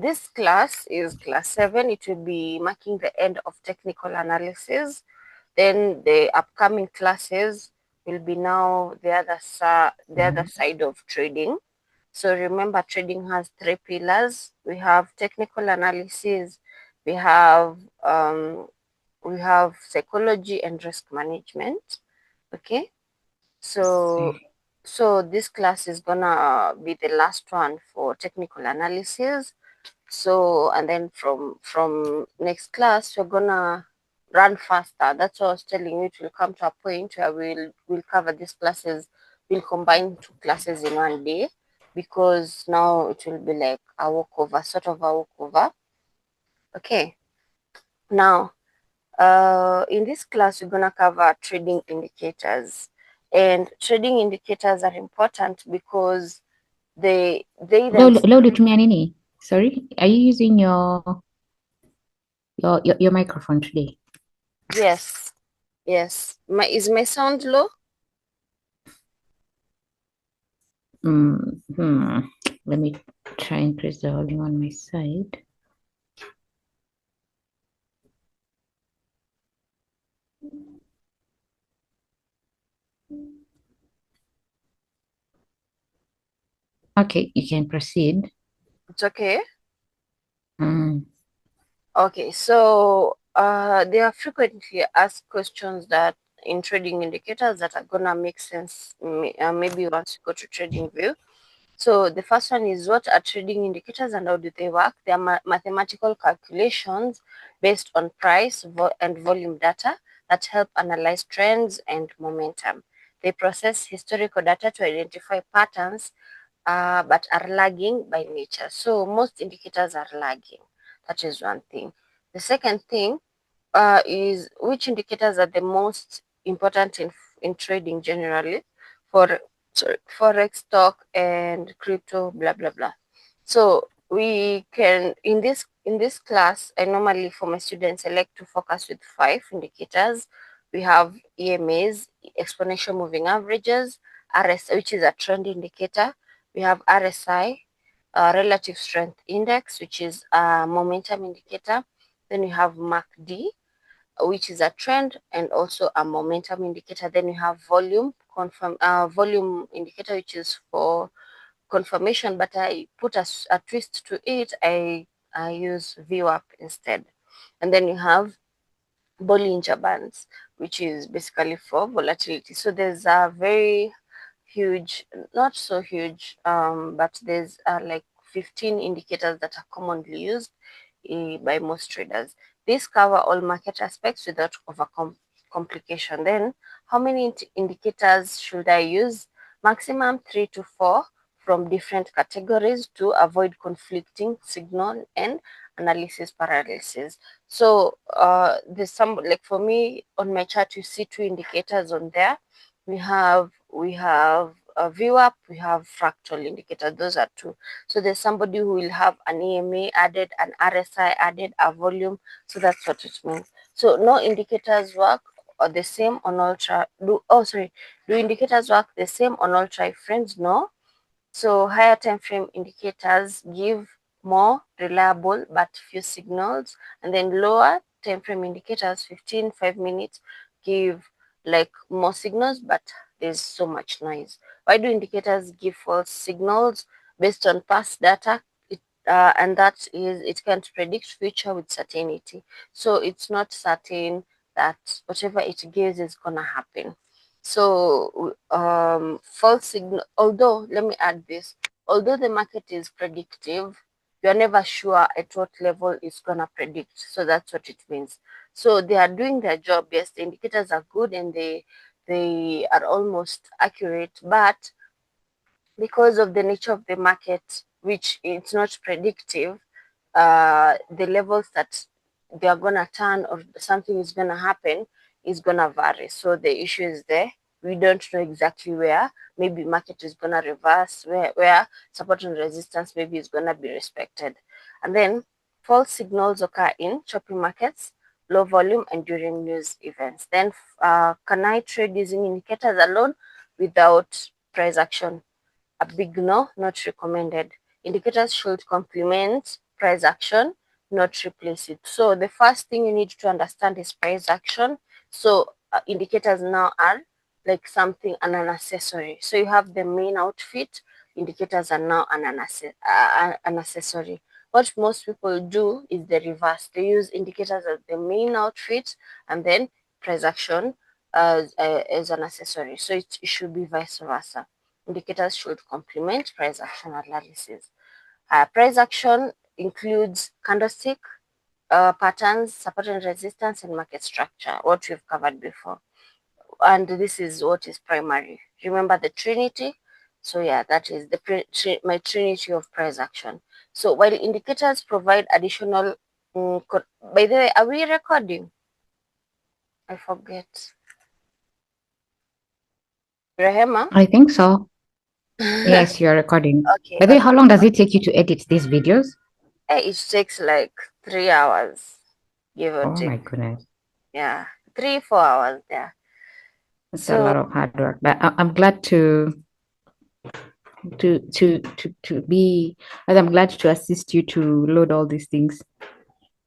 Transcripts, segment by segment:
This class is class 7. It will be marking the end of technical analysis. Then the upcoming classes will be now the other side of trading. So remember, trading has 3 pillars. We have technical analysis, we have psychology and risk management. Okay, so this class is gonna be the last one for technical analysis. So, and then from next class we're gonna run faster. That's what I was telling you. It will come to a point where we'll cover these classes. We'll combine 2 classes in one day, because now it will be like a walkover, sort of a walkover. Okay, now in this class we're gonna cover trading indicators, and trading indicators are important because they themselves. Lolo Tumianini, sorry, are you using your microphone today? Yes, yes. Is my sound low? Let me try and increase the volume on my side. Okay, you can proceed. It's okay. Mm. Okay, so there are frequently asked questions that in trading indicators that are gonna make sense maybe once you go to trading view. So the first one is, what are trading indicators and how do they work? They are mathematical calculations based on price and volume data that help analyze trends and momentum. They process historical data to identify patterns, but are lagging by nature. So most indicators are lagging. That is one thing. The second thing is, which indicators are the most important in trading generally, for forex, stock, and crypto, blah blah blah. So we can, in this class, I normally for my students I like to focus with 5 indicators. We have EMAs, exponential moving averages, RSI, which is a trend indicator. We have RSI, relative strength index, which is a momentum indicator. Then we have MACD, which is a trend and also a momentum indicator. Then we have volume indicator, which is for confirmation, but I put a twist to it. I use VWAP instead. And then you have Bollinger Bands, which is basically for volatility. So there's a very huge, not so huge, but there's like 15 indicators that are commonly used by most traders. These cover all market aspects without complication. Then, how many indicators should I use? Maximum 3 to 4 from different categories to avoid conflicting signal and analysis paralysis. So there's some, like for me on my chart, you see 2 indicators on there. We have a VWAP, we have fractal indicator. Those are 2. So there's somebody who will have an EMA added, an RSI added, a volume. So that's what it means. So no indicators work or the same on all do indicators work the same on all time frames? No. So higher time frame indicators give more reliable but few signals, and then lower time frame indicators, 5 minutes, give like more signals, but there's so much noise. Why do indicators give false signals? Based on past data, and that is, it can't predict future with certainty. So it's not certain that whatever it gives is gonna happen. So false signal, although let me add this, although the market is predictive, you're never sure at what level it's gonna predict. So that's what it means. So they are doing their job. Yes, the indicators are good and they are almost accurate, but because of the nature of the market, which it's not predictive, the levels that they are gonna turn or something is gonna happen is gonna vary. So the issue is there. We don't know exactly where. Maybe market is gonna reverse, where support and resistance maybe is gonna be respected. And then false signals occur in choppy markets, low volume, and during news events. Then can I trade using indicators alone without price action? A big no, not recommended. Indicators should complement price action, not replace it. So the first thing you need to understand is price action. So indicators now are like something and an accessory. So you have the main outfit, indicators are now an accessory. What most people do is the reverse. They use indicators as the main outfit and then price action as an accessory. So it should be vice versa. Indicators should complement price action analysis. Price action includes candlestick patterns, support and resistance, and market structure, what we've covered before. And this is what is primary. Remember the trinity? So yeah, that is my trinity of price action. So while indicators provide additional, by the way, are we recording? I forget. Rahema? I think so. Yes, you're recording. Okay, By the way, how okay. long does it take you to edit these videos? It takes like 3 hours, give or Oh take. my goodness. Yeah, 3, 4 hours. Yeah. It's a So lot of hard work. But I'm glad to be, and I'm glad to assist you to load all these things.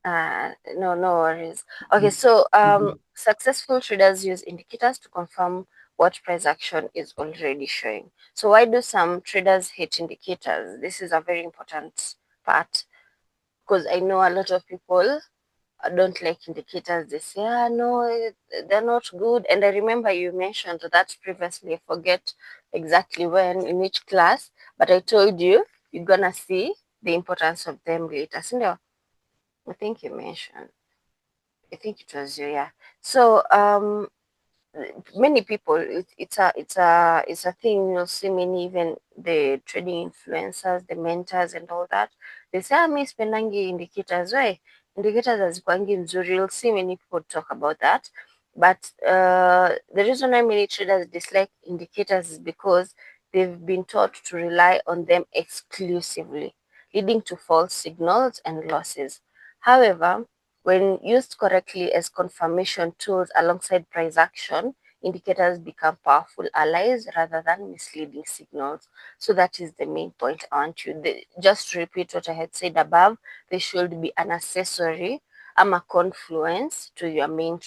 no worries. Okay, so Mhm. successful traders use indicators to confirm what price action is already showing. So why do some traders hate indicators? This is a very important part because I know a lot of people don't like indicators. They say, no, they're not good. And I remember you mentioned that previously. I forget exactly when, in which class, but I told you you're gonna see the importance of them later. So, I think you mentioned. I think it was you, yeah. So many people, it's a thing. You'll see many, even the trading influencers, the mentors and all that, they say mi spendangi indicators. Why? Indicators hazikwangi mzuri. You'll see many people talk about that, but the reason why many traders dislike indicators is because they've been taught to rely on them exclusively, leading to false signals and losses. However, when used correctly as confirmation tools alongside price action, indicators become powerful allies rather than misleading signals. So that is the main point I want you. Just to repeat what I had said above, they should be an accessory. I'm a confluence to your main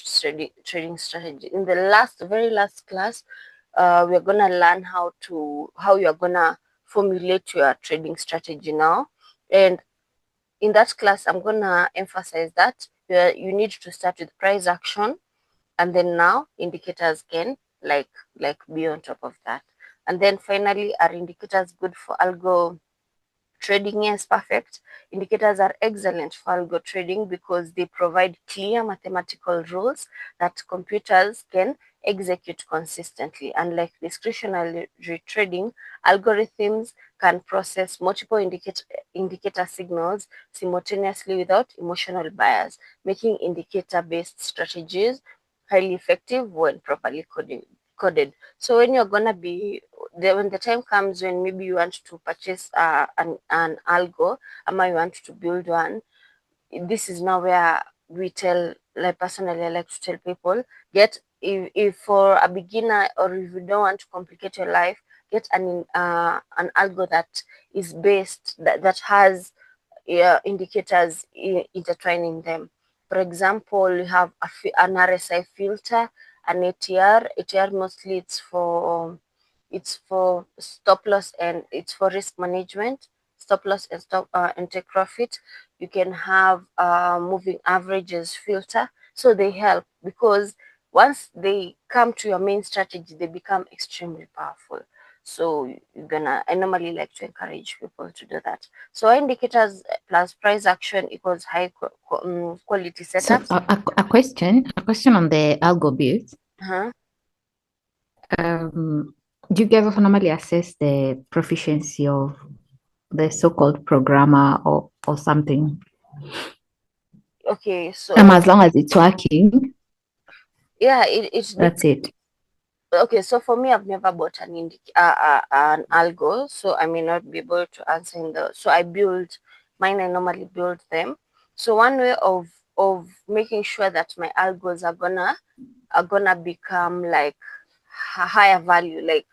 trading strategy. In the very last class, we're gonna learn how you're gonna formulate your trading strategy now. And in that class, I'm gonna emphasize that you need to start with price action, and then now indicators can be on top of that. And then finally, are indicators good for algo trading? Yes, perfect. Indicators are excellent for algo trading because they provide clear mathematical rules that computers can execute consistently. Unlike discretionary trading, algorithms can process multiple indicator signals simultaneously without emotional bias, making indicator-based strategies highly effective when properly coded. So when you're gonna be when the time comes when maybe you want to purchase an algo, or you want to build one, this is now where we tell, like personally, I like to tell people, get if for a beginner or if you don't want to complicate your life, get an algo that is based that has indicators intertwining them. For example, you have an RSI filter, an ATR. ATR mostly it's for stop loss and it's for risk management, stop loss and take profit. You can have moving averages filter. So they help because once they come to your main strategy, they become extremely powerful. So I normally like to encourage people to do that. So indicators plus price action equals high quality So setups. a question on the algo build. Uh-huh. Do you guys also normally assess the proficiency of the so-called programmer or something? Okay, so As long as it's working, yeah, it that's it. okay. So for me, I've never bought an algo, so I may not be able to answer in the. So I build mine. I normally build them. So one way of making sure that my algos are gonna become like higher value, like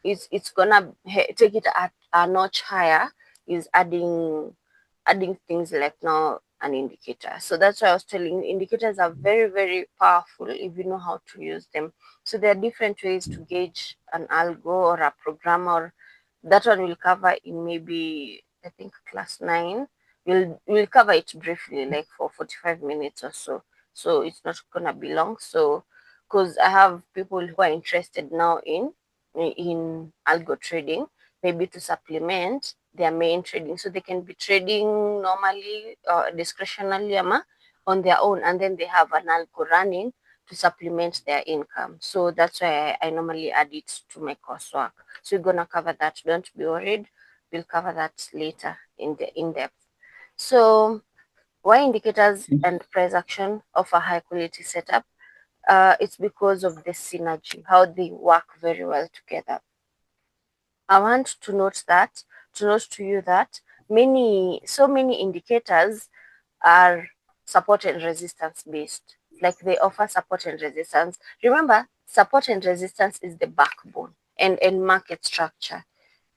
it's gonna take it at a notch higher, is adding adding things like now an indicator. So that's why I was telling you, indicators are very, very powerful if you know how to use them. So there are different ways to gauge an algo or a program, or that one we'll cover in maybe, I think, class 9. We'll cover it briefly, like for 45 minutes or so. So it's not gonna be long. So because I have people who are interested now in algo trading, maybe to supplement their main trading, so they can be trading normally, discretionally, on their own, and then they have an algo running to supplement their income. So that's why I normally add it to my coursework. So we're gonna cover that. Don't be worried. We'll cover that later in depth. So why indicators and price action of a high quality setup? It's because of the synergy, how they work very well together. I want to note to you that so many indicators are support and resistance based. Like they offer support and resistance. Remember, support and resistance is the backbone and market structure.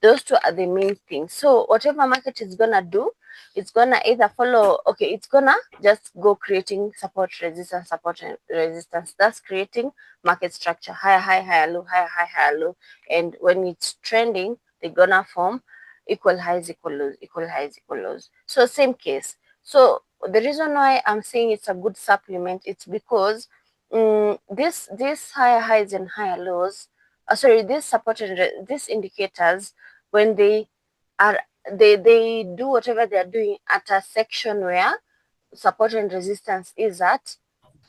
Those two are the main things. So whatever market is gonna do, it's gonna either follow, okay, it's gonna just go creating support and resistance. That's creating market structure, higher, high, higher, low, higher, high, higher, low. And when it's trending, they're gonna form equal highs, equal lows, equal highs, equal lows. So same case. So the reason why I'm saying it's a good supplement, it's because this higher highs and higher lows, sorry, this support and these indicators, when are they do whatever they're doing at a section where support and resistance is at,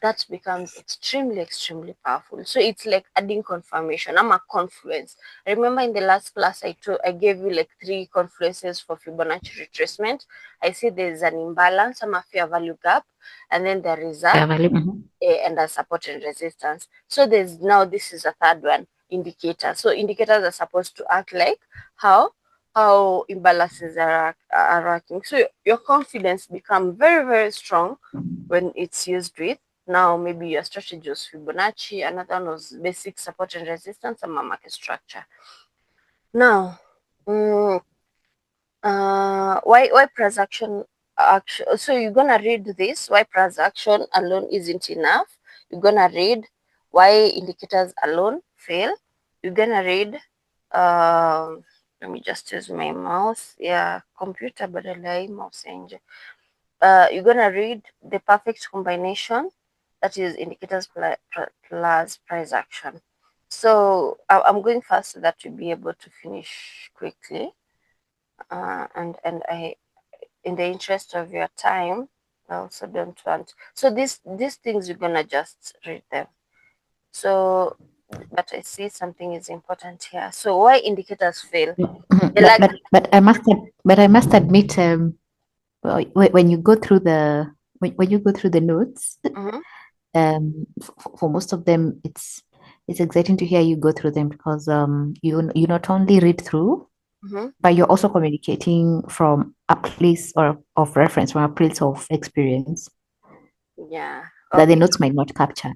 that becomes extremely, extremely powerful. So it's like adding confirmation. I'm a confluence. Remember in the last class I gave you like 3 confluences for Fibonacci retracement. I see there's an imbalance, I'm a fair value gap, and then there is Fair value. Mhm. and a support and resistance. So there's now, this is a third one, indicator. So indicators are supposed to act like how imbalances are working. So your confidence become very, very strong when it's used with, now maybe your strategy was Fibonacci, another one was basic support and resistance, and market structure. Now, mm, why price action, so you're gonna read this, why price action alone isn't enough. You're gonna read why indicators alone fail. You're gonna read, let me just use my mouse, yeah, computer badala ya hii mouse ya nje. You're gonna read the perfect combination, that is indicators plus price action. So I'm going fast so that you'll be able to finish quickly. And I, in the interest of your time, I also don't want. So these things you're gonna just read them. So, but I see something is important here. So why indicators fail? Mhm. The lag. But I must admit, when you go through the when you go through the notes, Mm-hmm, for most of them, it's exciting to hear you go through them because you not only read through, mm-hmm. but you're also communicating from a place or of reference, from a place of experience Yeah. that the Okay. notes might not capture.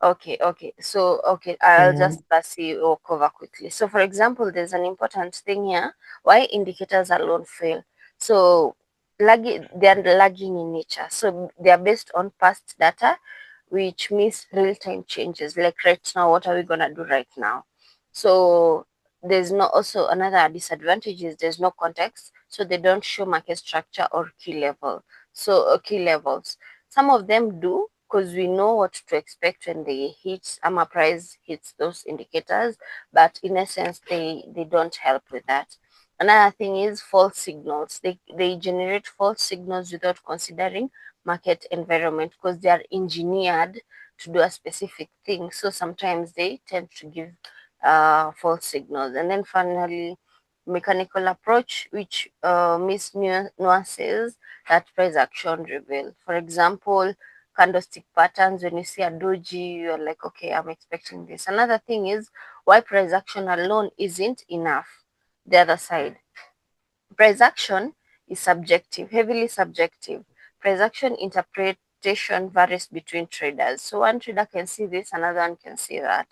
Okay. So, okay, I'll Yeah. just see or cover quickly. So, for example, there's an important thing here, why indicators alone fail. So, they're lagging in nature. So, they are based on past data, which means real-time changes. Like right now, what are we gonna do right now? So, there's no, also another disadvantage is there's no context, so they don't show market structure or key level. So, key levels. Some of them do, because we know what to expect when they hit, AMA price hits those indicators, but in essence, they don't help with that. Another thing is false signals. They generate false signals without considering market environment, because they are engineered to do a specific thing. So sometimes they tend to give false signals. And then finally, mechanical approach, which miss nuances that price action reveal. For example, candlestick patterns. When you see a doji, you're like, okay, I'm expecting this. Another thing is why price action alone isn't enough. The other side, price action is subjective, heavily subjective. Price action interpretation varies between traders. So one trader can see this, another one can see that.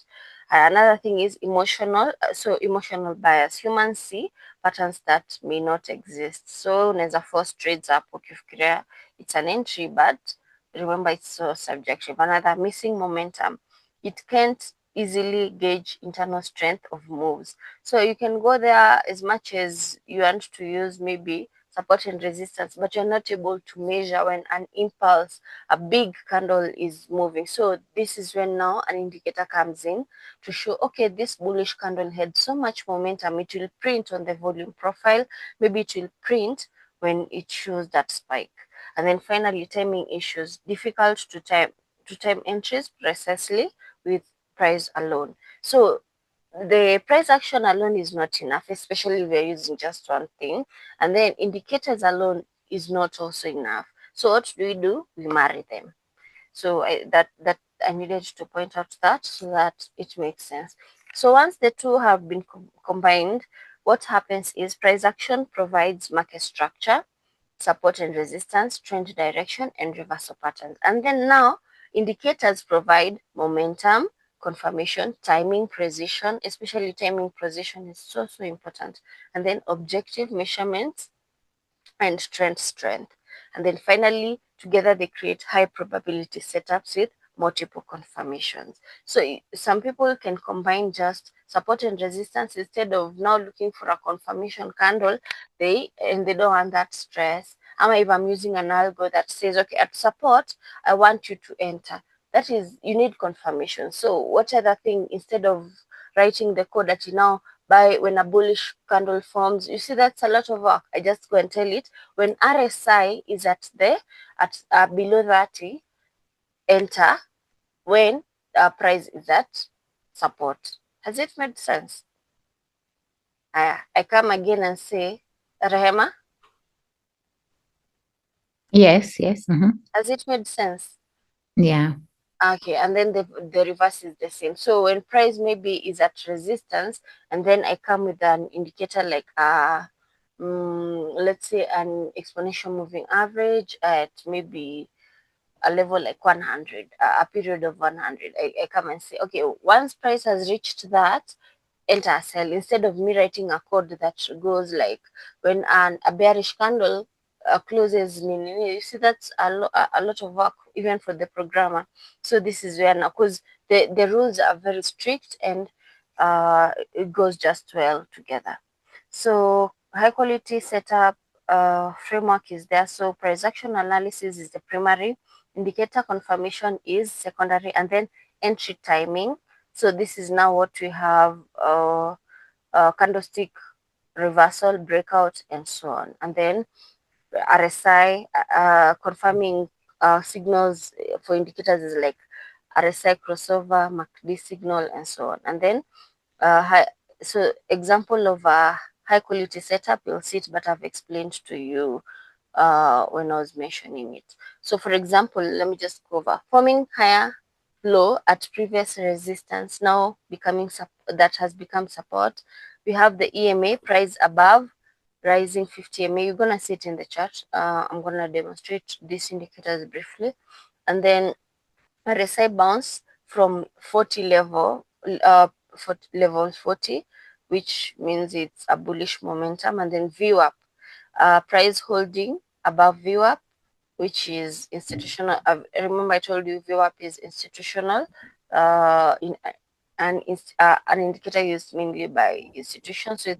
Another thing is emotional. So emotional bias. Humans see patterns that may not exist. So unaweza force trades hapo ukifikiria it's an entry, but remember it's so subjective. Another, missing momentum. It can't easily gauge internal strength of moves. So you can go there as much as you want to use maybe support and resistance, but you're not able to measure when an impulse, a big candle is moving. So this is when now an indicator comes in to show, okay, this bullish candle had so much momentum, it will print on the volume profile, maybe it will print when it shows that spike. And then finally, timing issues, difficult to time entries precisely with price alone. So the price action alone is not enough, especially if you're using just one thing. And then indicators alone is not also enough. So what do? We marry them. So that I needed to point out that so that it makes sense. So once the two have been combined, what happens is price action provides market structure, support and resistance, trend direction, and reversal patterns. And then now indicators provide momentum, confirmation, timing, precision, especially timing precision is so important. And then objective measurements and trend strength. And then finally, together they create high probability setups with multiple confirmations. So some people can combine just support and resistance instead of now looking for a confirmation candle. They don't want that stress. If I'm using an algo that says, okay, at support, I want you to enter. That is, you need confirmation. So what other thing instead of writing the code that you now buy when a bullish candle forms. You see, that's a lot of work. I just go and tell it when RSI is at below 30, enter. When price is at support. Has it made sense? I come again and say, Rehema, Yes, yes. has it made sense? Yeah. Okay, and then the reverse is the same. So when price maybe is at resistance, and then I come with an indicator like let's say an exponential moving average at maybe a level like 100, a period of 100. I come and say, okay, once price has reached that, enter sell, instead of me writing a code that goes like when a bearish candle closes you see that's a lot of work even for the programmer. So this is where now, because the rules are very strict and it goes just well together. So high quality setup framework is there. So price action analysis is the primary, indicator confirmation is secondary, and then entry timing. So this is now what we have, candlestick reversal, breakout, and so on. And then RSI, confirming signals for indicators is like RSI crossover, MACD signal, and so on. And then so example of a high quality setup, you'll see it, but I've explained to you when I was mentioning it. So for example, let me just go over forming higher low at previous resistance, now becoming that has become support. We have the EMA price above rising 50 MA. You're gonna see it in the chart. I'm gonna demonstrate these indicators briefly, and then RSI bounce from 40 level, level 40, which means it's a bullish momentum, and then VWAP, price holding above VWAP, which is institutional. Remember I told you VWAP is institutional, in an indicator used mainly by institutions. So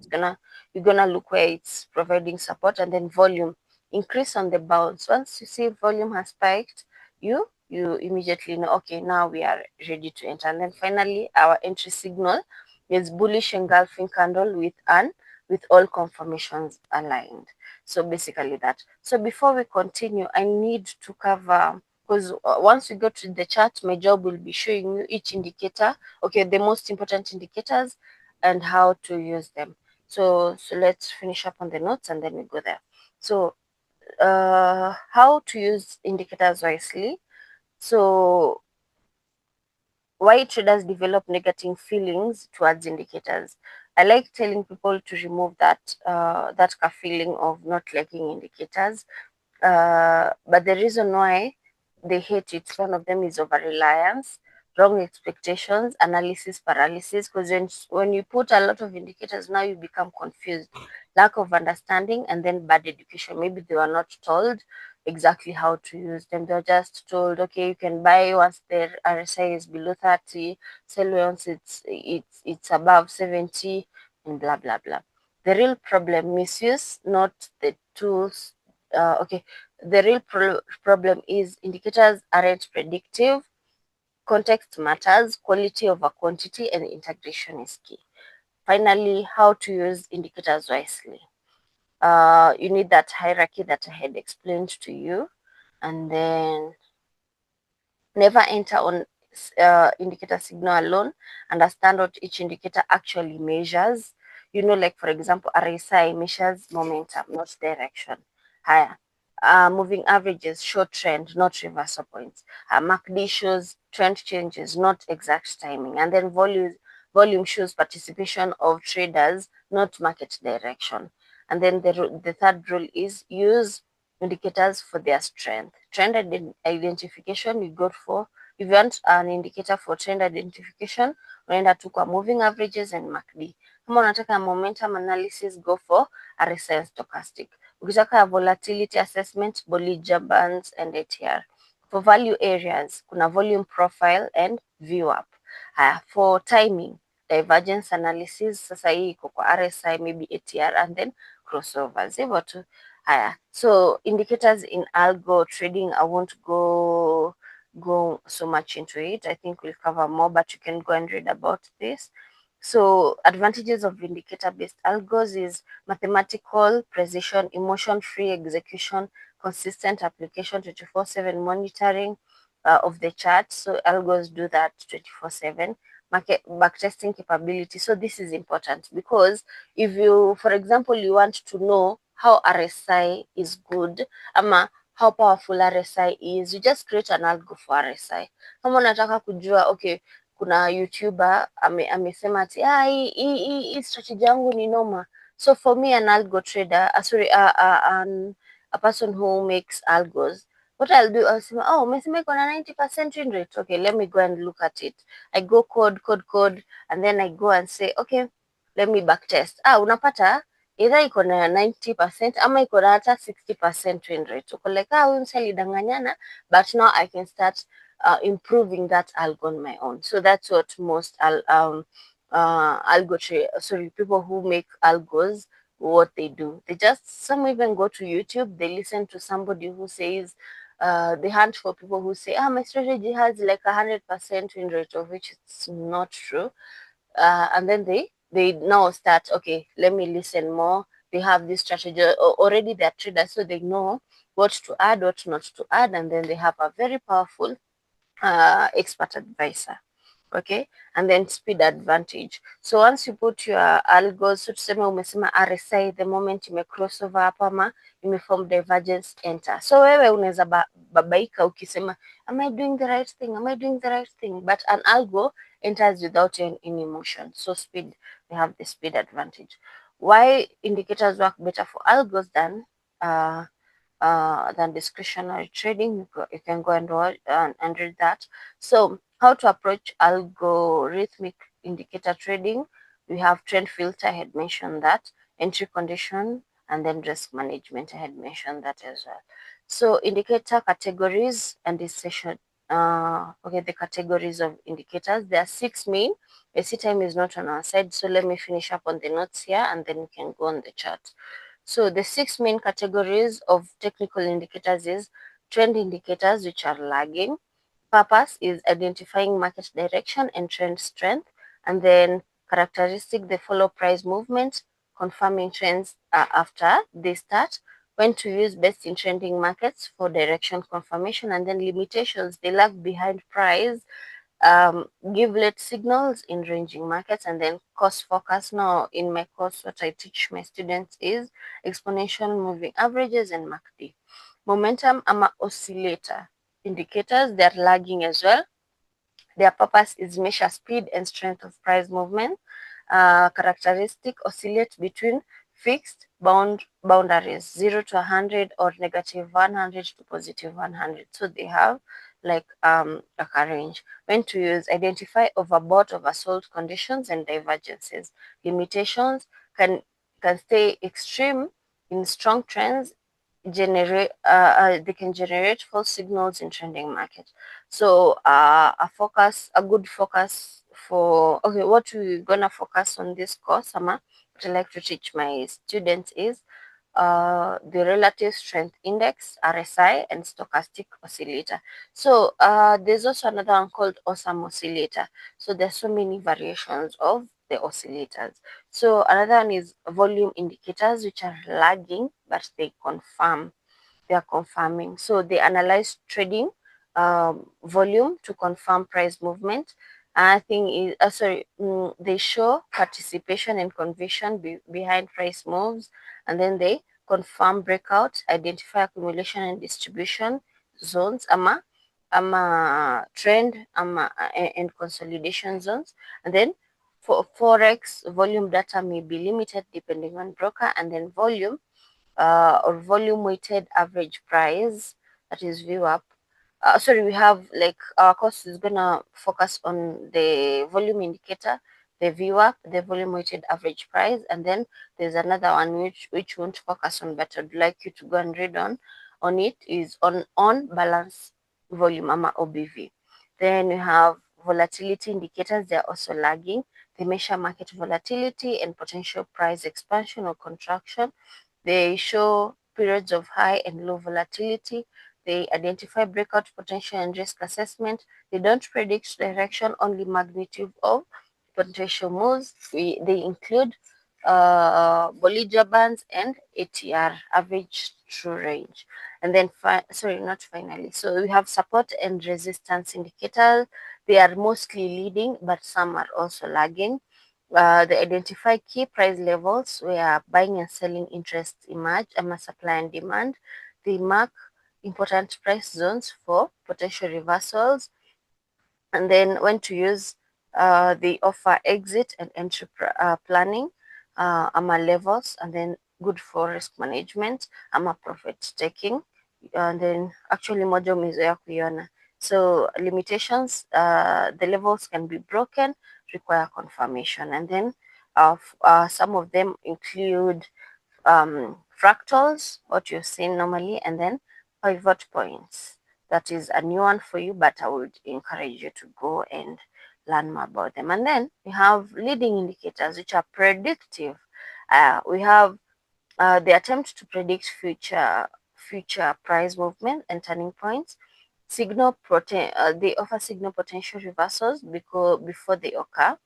you're gonna look where it's providing support, and then volume increase on the bounce. Once you see volume has spiked, you immediately know, okay, now we are ready to enter. And then finally, our entry signal is bullish engulfing candle with all confirmations aligned. So basically that. So before we continue, I need to cover, because once we go to the chart, my job will be showing you each indicator, okay, the most important indicators and how to use them. So let's finish up on the notes and then we go there. So how to use indicators wisely. So why traders develop negative feelings towards indicators. I like telling people to remove that feeling of not liking indicators. But the reason why they hate it, one of them is over reliance. wrong expectations, analysis paralysis, because when you put a lot of indicators, now you become confused, lack of understanding, and then bad education. Maybe they were not told exactly how to use them. They're just told, okay, you can buy once their RSI is below 30, sell once it's above 70, and blah blah blah. The real problem, misuse, not the tools. Okay, the real problem is indicators aren't predictive. Context matters, quality over quantity, and integration is key. Finally, how to use indicators wisely. You need that hierarchy that I had explained to you, and then never enter on indicator signal alone. Understand what each indicator actually measures. Like for example, RSI measures momentum, not direction. Higher. Moving averages show trend, not reversal points. MACD shows trend changes, not exact timing. And then volume shows participation of traders, not market direction. And then the third rule is use indicators for their strength. Trend identification, you go for, if you want an indicator for trend identification, unaenda tu kwa moving averages and MACD. Kama unataka momentum analysis, go for RSI and stochastic. Ukitaka volatility assessment, Bollinger Bands and ATR. For value areas, kuna volume profile and VWAP. For timing, divergence analysis, sasa hii iko kwa RSI, maybe ATR, and then crossovers. Hivyo tu. Haya, so indicators in algo trading, I won't go so much into it. I think we'll cover more, but you can go and read about this. So advantages of indicator-based algos is mathematical precision, emotion-free execution, consistent application, 24/7 monitoring of the chart. So algos do that 24/7. Market backtesting capability. So this is important because if you, for example, you want to know how RSI is good, ama how powerful RSI is, you just create an algo for RSI. Kama unataka kujua, okay, kuna YouTuber amesema ati hii strategy yangu ni noma. So for me, an algo trader, a person who makes algos, what I'll do, I'll say, oh, umesema iko na 90% win rate. Okay, let me go and look at it. I go code, and then I go and say, okay, let me backtest. Unapata either iko na 90% ama iko na hata 60% win rate. Uko like, huyu mse alidanganyana, but now I can start improving that algo on my own. So that's what most people who make algos, what they do. Some even go to YouTube, they listen to somebody who says, they hunt for people who say, my strategy has like 100% win rate, of which it's not true. And then they now start, okay, let me listen more. They have this strategy already, they're traders, so they know what to add, what not to add, and then they have a very powerful expert advisor. Okay, and then speed advantage. So once you put your algos, so tuseme umesema RSI, the moment ime crossover hapa ama imeform divergence, enter. So wewe unaweza babaika ukisema, am I doing the right thing? Am I doing the right thing? But an algo enters without any motion. So speed, they have the speed advantage. Why indicators work better for algos than discretionary trading? You can go and watch and read that. So how to approach algorithmic indicator trading? We have trend filter, I had mentioned that, entry condition, and then risk management, I had mentioned that as well. So indicator categories and this session, okay, the categories of indicators, there are 6 main. I see time is not on our side, so let me finish up on the notes here and then we can go on the chart. So the 6 main categories of technical indicators is trend indicators, which are lagging. Purpose is identifying market direction and trend strength. And then characteristic, they follow price movement, confirming trends after they start. When to use best in trending markets for direction confirmation. And then limitations, they lag behind price, give late signals in ranging markets, and then cost focus. Now in my course, what I teach my students is exponential moving averages and MACD. Momentum ama oscillator indicators, they're lagging as well. Their purpose is measure speed and strength of price movement. Characteristic, oscillate between fixed boundaries 0 to 100 or negative 100 to positive 100. So they have like a range. When to use, identify overbought, oversold conditions and divergences. Limitations can stay extreme in strong trends, they can generate false signals in trending market. So a good focus for, okay, what we're gonna focus on this course, Ama, what I like to teach my students is the relative strength index, RSI, and stochastic oscillator. So there's also another one called awesome oscillator. So there's so many variations of the oscillators. So another one is volume indicators, which are lagging, but they are confirming. So they analyze trading volume to confirm price movement. I think they show participation and conviction behind price moves, and then they confirm breakout, identify accumulation and distribution zones, trend, and consolidation zones, and then for Forex, volume data may be limited depending on broker, and then or volume weighted average price, that is VWAP. Sorry, we have like our course is gonna focus on the volume indicator, the VWAP, the volume weighted average price, and then there's another one which won't focus on, but I'd like you to go and read on it, is on balance volume, OBV. Then we have volatility indicators, they're also lagging. They measure market volatility and potential price expansion or contraction. They show periods of high and low volatility. They identify breakout potential and risk assessment. They don't predict direction, only magnitude of potential moves. They include Bollinger Bands and ATR, average true range. And then, not finally. So we have support and resistance indicators. They are mostly leading, but some are also lagging. They identify key price levels where buying and selling interests emerge, supply and demand. They mark important price zones for potential reversals, and then when to use, the offer exit and entry planning, levels, and then good for risk management, profit taking, and then actually moja umezoea kuiona. So limitations, the levels can be broken, require confirmation, and then some of them include fractals, what you've seen normally, and then pivot points. That is a new one for you, but I would encourage you to go and learn more about them. And then we have leading indicators, which are predictive. We have the attempt to predict future price movement and turning points. They offer signal potential reversals before they occur.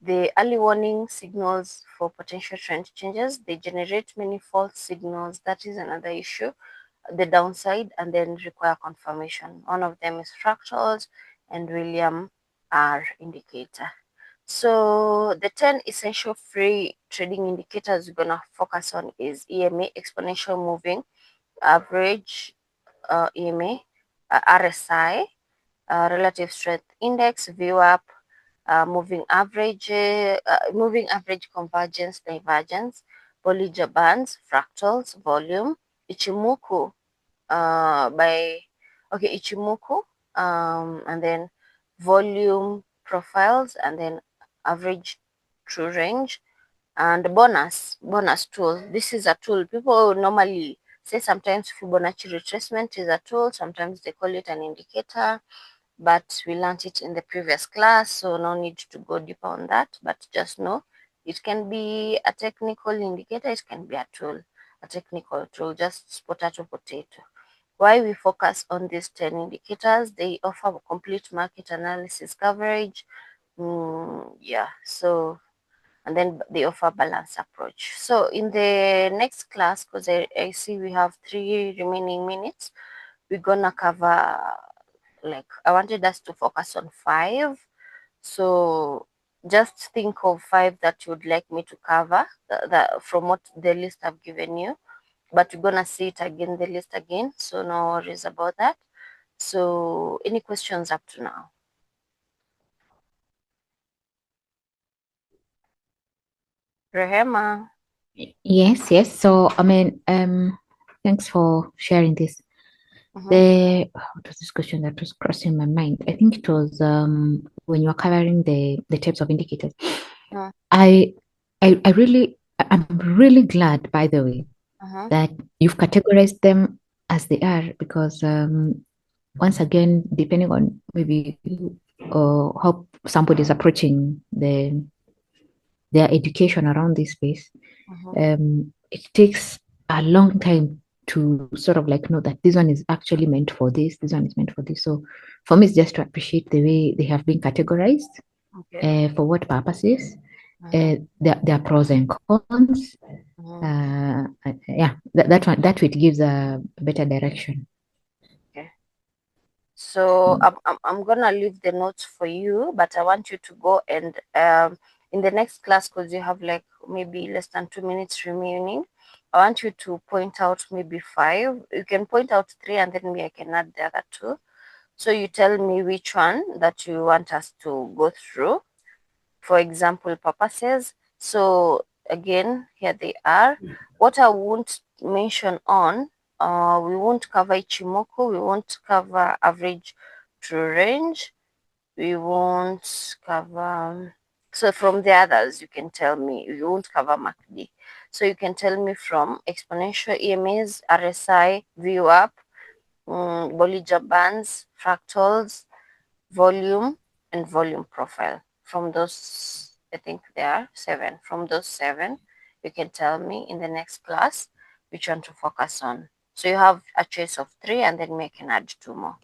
The early warning signals for potential trend changes. They generate many false signals. That is another issue, the downside, and then require confirmation. One of them is fractals and William R indicator. So the 10 essential free trading indicators we're gonna focus on is EMA, exponential moving average, EMA, RSI, relative strength index, VWAP, moving average, convergence, divergence, Bollinger Bands, fractals, volume, Ichimoku, by Ichimoku, and then volume profiles, and then average true range, and bonus tool. This is a tool people normally say. Sometimes Fibonacci retracement is a tool, sometimes they call it an indicator, but we learned it in the previous class, so no need to go deeper on that, but just know it can be a technical indicator, it can be a tool, a technical tool, just potato. Why we focus on these 10 indicators? They offer complete market analysis coverage. Yeah, so, and then they offer balanced approach. So in the next class, because I see we have 3 remaining minutes, we're gonna cover, like, I wanted us to focus on 5. So just think of 5 that you would like me to cover from what the list I've given you. But we're gonna see it again, the list again. So no worries about that. So any questions up to now? Rehema. Yes, yes. So, I mean, thanks for sharing this. Mm-hmm. What was this question that was crossing my mind? I think it was when you were covering the types of indicators. I I'm really glad, by the way, Mm-hmm. that you've categorized them as they are because once again, depending on maybe how somebody is approaching their education around this space, Mm-hmm. it takes a long time to sort of like know that this one is actually meant for this one is meant for this. So for me, it's just to appreciate the way they have been categorized, Okay. for what purposes, Mm-hmm. their pros and cons. Mm-hmm. Yeah, that one that way it gives a better direction. Okay. So Mm. I'm gonna leave the notes for you, but I want you to go and in the next class, because you have like maybe less than 2 minutes remaining. I want you to point out maybe five. You can point out three, and then me I can add the other two. So you tell me which one that you want us to go through for example purposes. So again, here they are. What I won't mention on, we won't cover Ichimoku, we won't cover average true range, we won't cover. So from the others, you can tell me. You won't cover MACD. So you can tell me from exponential EMAs, RSI, VWAP, Bollinger Bands, fractals, volume, and volume profile. From those, I think there are seven. From those seven, you can tell me in the next class which one to focus on. So you have a choice of three, and then we can add two more.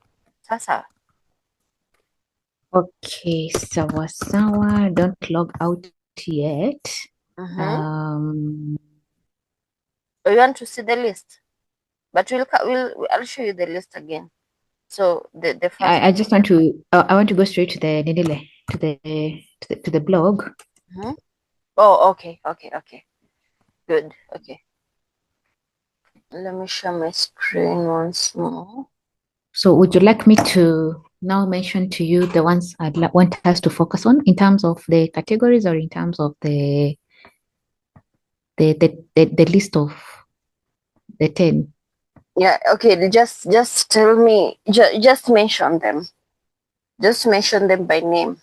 Sasa. Okay, sawa sawa. Don't log out yet. Mm-hmm. Um, You want to see the list, but I'll show you the list again. So the first. I just want to I want to go straight to the Nidile, to the blog. Mm-hmm. Oh, okay, okay, okay. Good. Okay. Let me share my screen once more. So would you like me to now mention to you the ones I'd want us to focus on in terms of the categories or in terms of the list of the 10? Yeah, okay. Just tell me. Just mention them. Just mention them by name.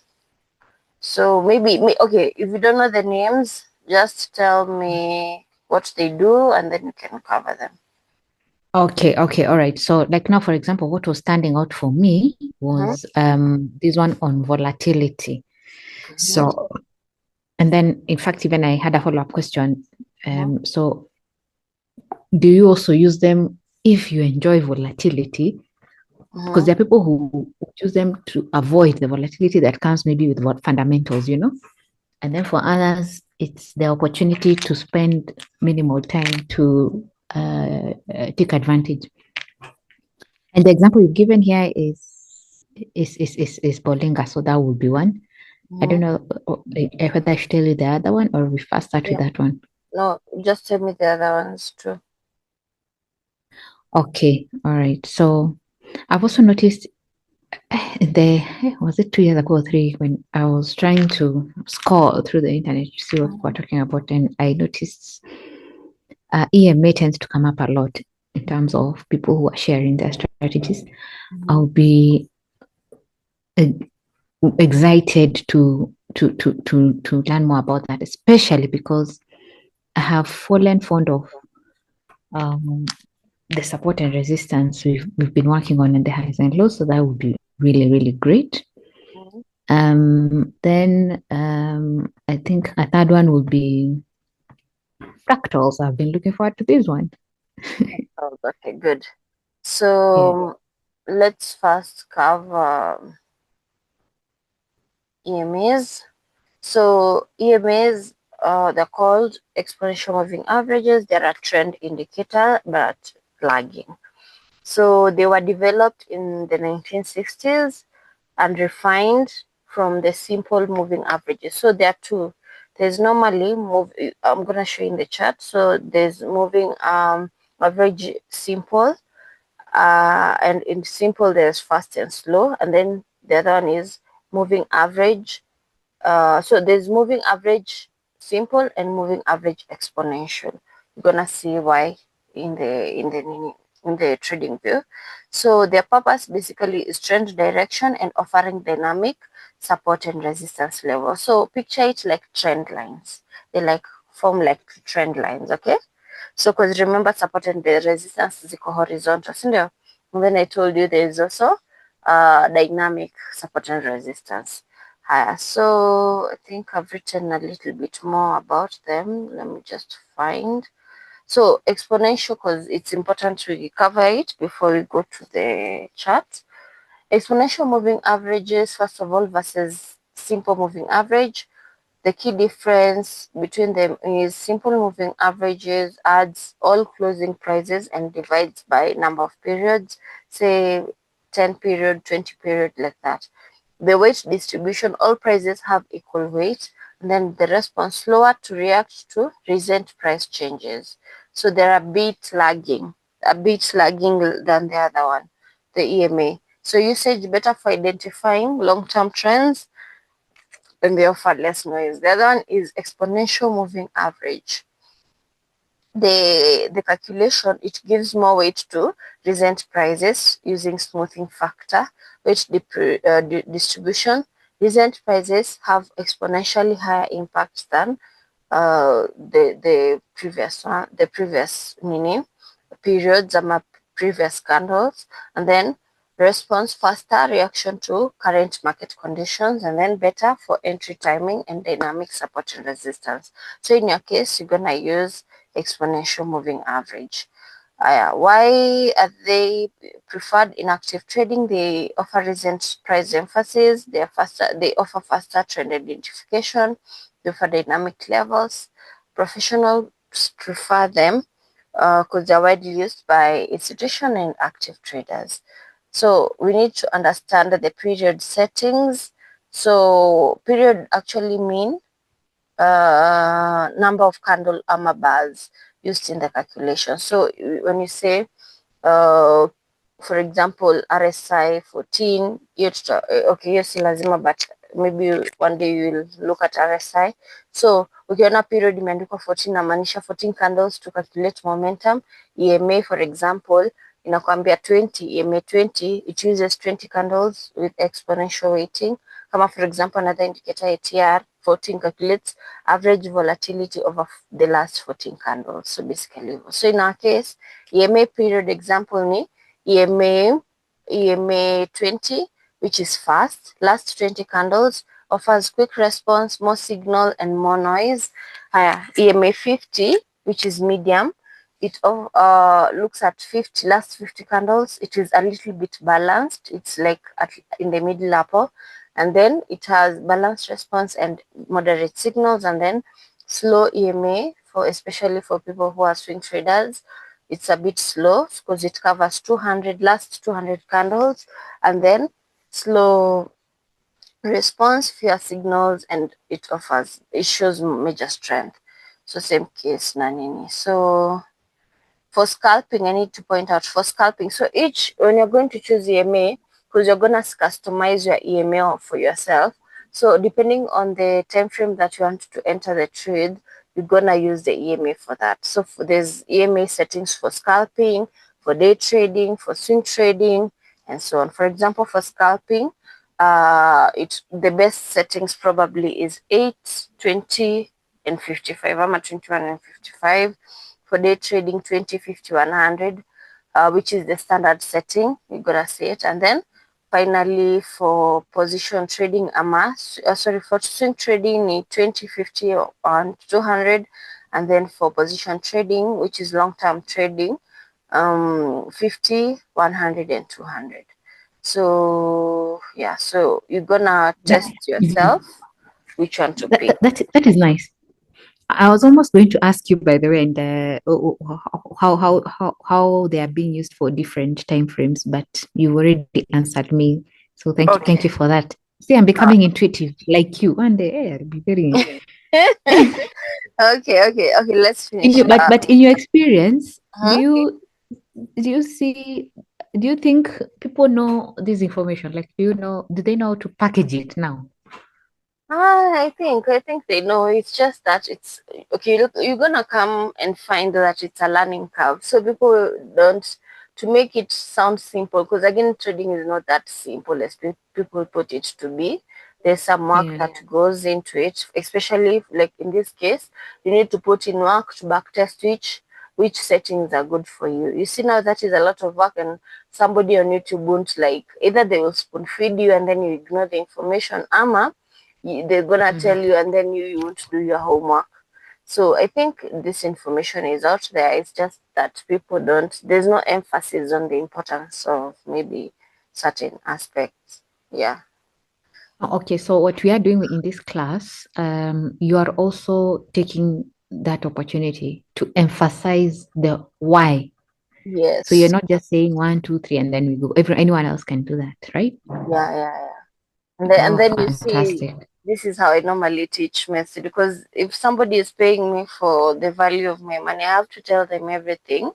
So maybe okay. If you don't know the names, just tell me what they do, and then you can cover them. Okay, okay, all right. So like now, for example, what was standing out for me Mm-hmm. was this one on volatility. Mm-hmm. So and then in fact, even I had a follow-up question. Mm-hmm. So do you also use them if you enjoy volatility? Because Mm-hmm. there are people who use them to avoid the volatility that comes maybe with what fundamentals, and then for others, it's the opportunity to spend minimal time to take advantage. And the example you've given here is Bollinger, so that would be one. I don't Mm-hmm. know whether I should tell you the other one or we first start with Yeah. that one. No, just tell me the other ones too. Okay, all right. So I've also noticed was it 2 years ago or three when I was trying to scroll through the internet to see what people are Mm-hmm. talking about, and I noticed EMA tends to come up a lot in terms of people who are sharing their strategies. Mm-hmm. I'll be uh, excited to learn more about that, especially because I have fallen fond of um, the support and resistance we've been working on in the highs and lows. So that would be really, really great. Then I think a third one would be fractals. I've been looking forward to this one. Oh, okay, good. Yeah. So let's first cover EMAs. So EMAs, they're called exponential moving averages. They're a trend indicator, but lagging. So they were developed in the 1960s and refined from the simple moving averages. So there are two. There's normally move. I'm gonna show you in the chart. So there's moving average simple, and in simple there's fast and slow, and then the other one is moving average. So there's moving average simple and moving average exponential. You're gonna see why in the trading view. So their purpose basically is trend direction and offering dynamic support and resistance level. So picture it like trend lines. They like form like trend lines, okay? So because remember support and the resistance ziko horizontal, sindio? And then I told you there is also dynamic support and resistance. So I think I've written a little bit more about them. Let me just find. So exponential, because it's important to cover it before we go to the chart. Exponential moving averages, first of all, versus simple moving average. The key difference between them is simple moving averages adds all closing prices and divides by number of periods, say 10 period, 20 period, like that. The weight distribution, all prices have equal weight, and then the response slower to react to recent price changes. So they're a bit lagging than the other one, the EMA. So usage better for identifying long-term trends and they offer less noise. The other one is exponential moving average. The calculation, it gives more weight to recent prices using smoothing factor, weight distribution. Recent prices have exponentially higher impact than the previous one, the previous meaning periods and previous candles, and then response faster reaction to current market conditions, and then better for entry timing and dynamic support and resistance. So in your case, you're gonna use exponential moving average. Why are they preferred in active trading? They offer recent price emphasis. They are faster. They offer faster trend identification. They offer dynamic levels. Professionals prefer them because they're widely used by institution and active traders. So we need to understand the period settings. So period actually mean number of candle armor bars used in the calculation. So when you say, uh, for example, RSI 14, okay, hiyo si lazima, but maybe one day you will look at RSI. So ukiona period imeandikwa 14 inamaanisha 14 candles to calculate momentum. EMA for example inakwambia 20, EMA 20, it uses 20 candles with exponential weighting. Kama for example another indicator ATR 14 calculates average volatility over the last 14 candles. So basically, so in our case, EMA period example ni EMA 20, which is fast, last 20 candles, offers quick response, more signal and more noise. EMA 50, which is medium, it looks at 50 last 50 candles. It is a little bit balanced. It's like in the middle upper, and then it has balanced response and moderate signals, and then slow EMA for especially for people who are swing traders. It's a bit slow because it covers 200 last 200 candles, and then slow response, fear signals, and it shows major strength. So same case na nini. So for scalping, I need to point out for scalping. So when you're going to choose EMA, because you're gonna customize your EMA for yourself. So depending on the time frame that you want to enter the trade, you're gonna use the EMA for that. So there's EMA settings for scalping, for day trading, for swing trading, and so on. For example, for scalping, the best settings probably is 8, 20, and 55. I'm at 21 and 55. For day trading, 20, 50, 100, which is the standard setting. You gotta see it. And then finally for position trading, for swing trading, need 20, 50, and 200. And then for position trading, which is long-term trading, 50, 100, and 200. So yeah, so you're gonna That, test yourself which one to pick. that is nice. I was almost going to ask you, by the way, and how they are being used for different time frames, but you already answered me. So thank you Okay. for that. See, I'm becoming intuitive like you. One day, I'll be very. Okay. Let's finish. But in your experience, Uh-huh. do you see? Do you think people know this information? Like, do they know how to package it now? I think they know. It's just that it's okay. Look, you're gonna come and find that it's a learning curve. So people don't to make it sound simple because again, trading is not that simple as people put it to be. There's some work Yeah. that goes into it, especially like in this case, you need to put in work to backtest which settings are good for you. You see now that is a lot of work, and somebody on YouTube won't like either they will spoon feed you and then you ignore the information, ama they're gonna Mhm. tell you and then you won't do your homework. So I think this information is out there. It's just that people don't, there's no emphasis on the importance of maybe certain aspects. Yeah. Okay, so what we are doing in this class, you are also taking that opportunity to emphasize the why. So you're Yes. not just saying one, two, three, and then we go. Anyone else can do that, right? Yeah, yeah, yeah. And Oh, then you see, fantastic. this is how I normally teach maths because if somebody is paying me for the value of my money, I have to tell them everything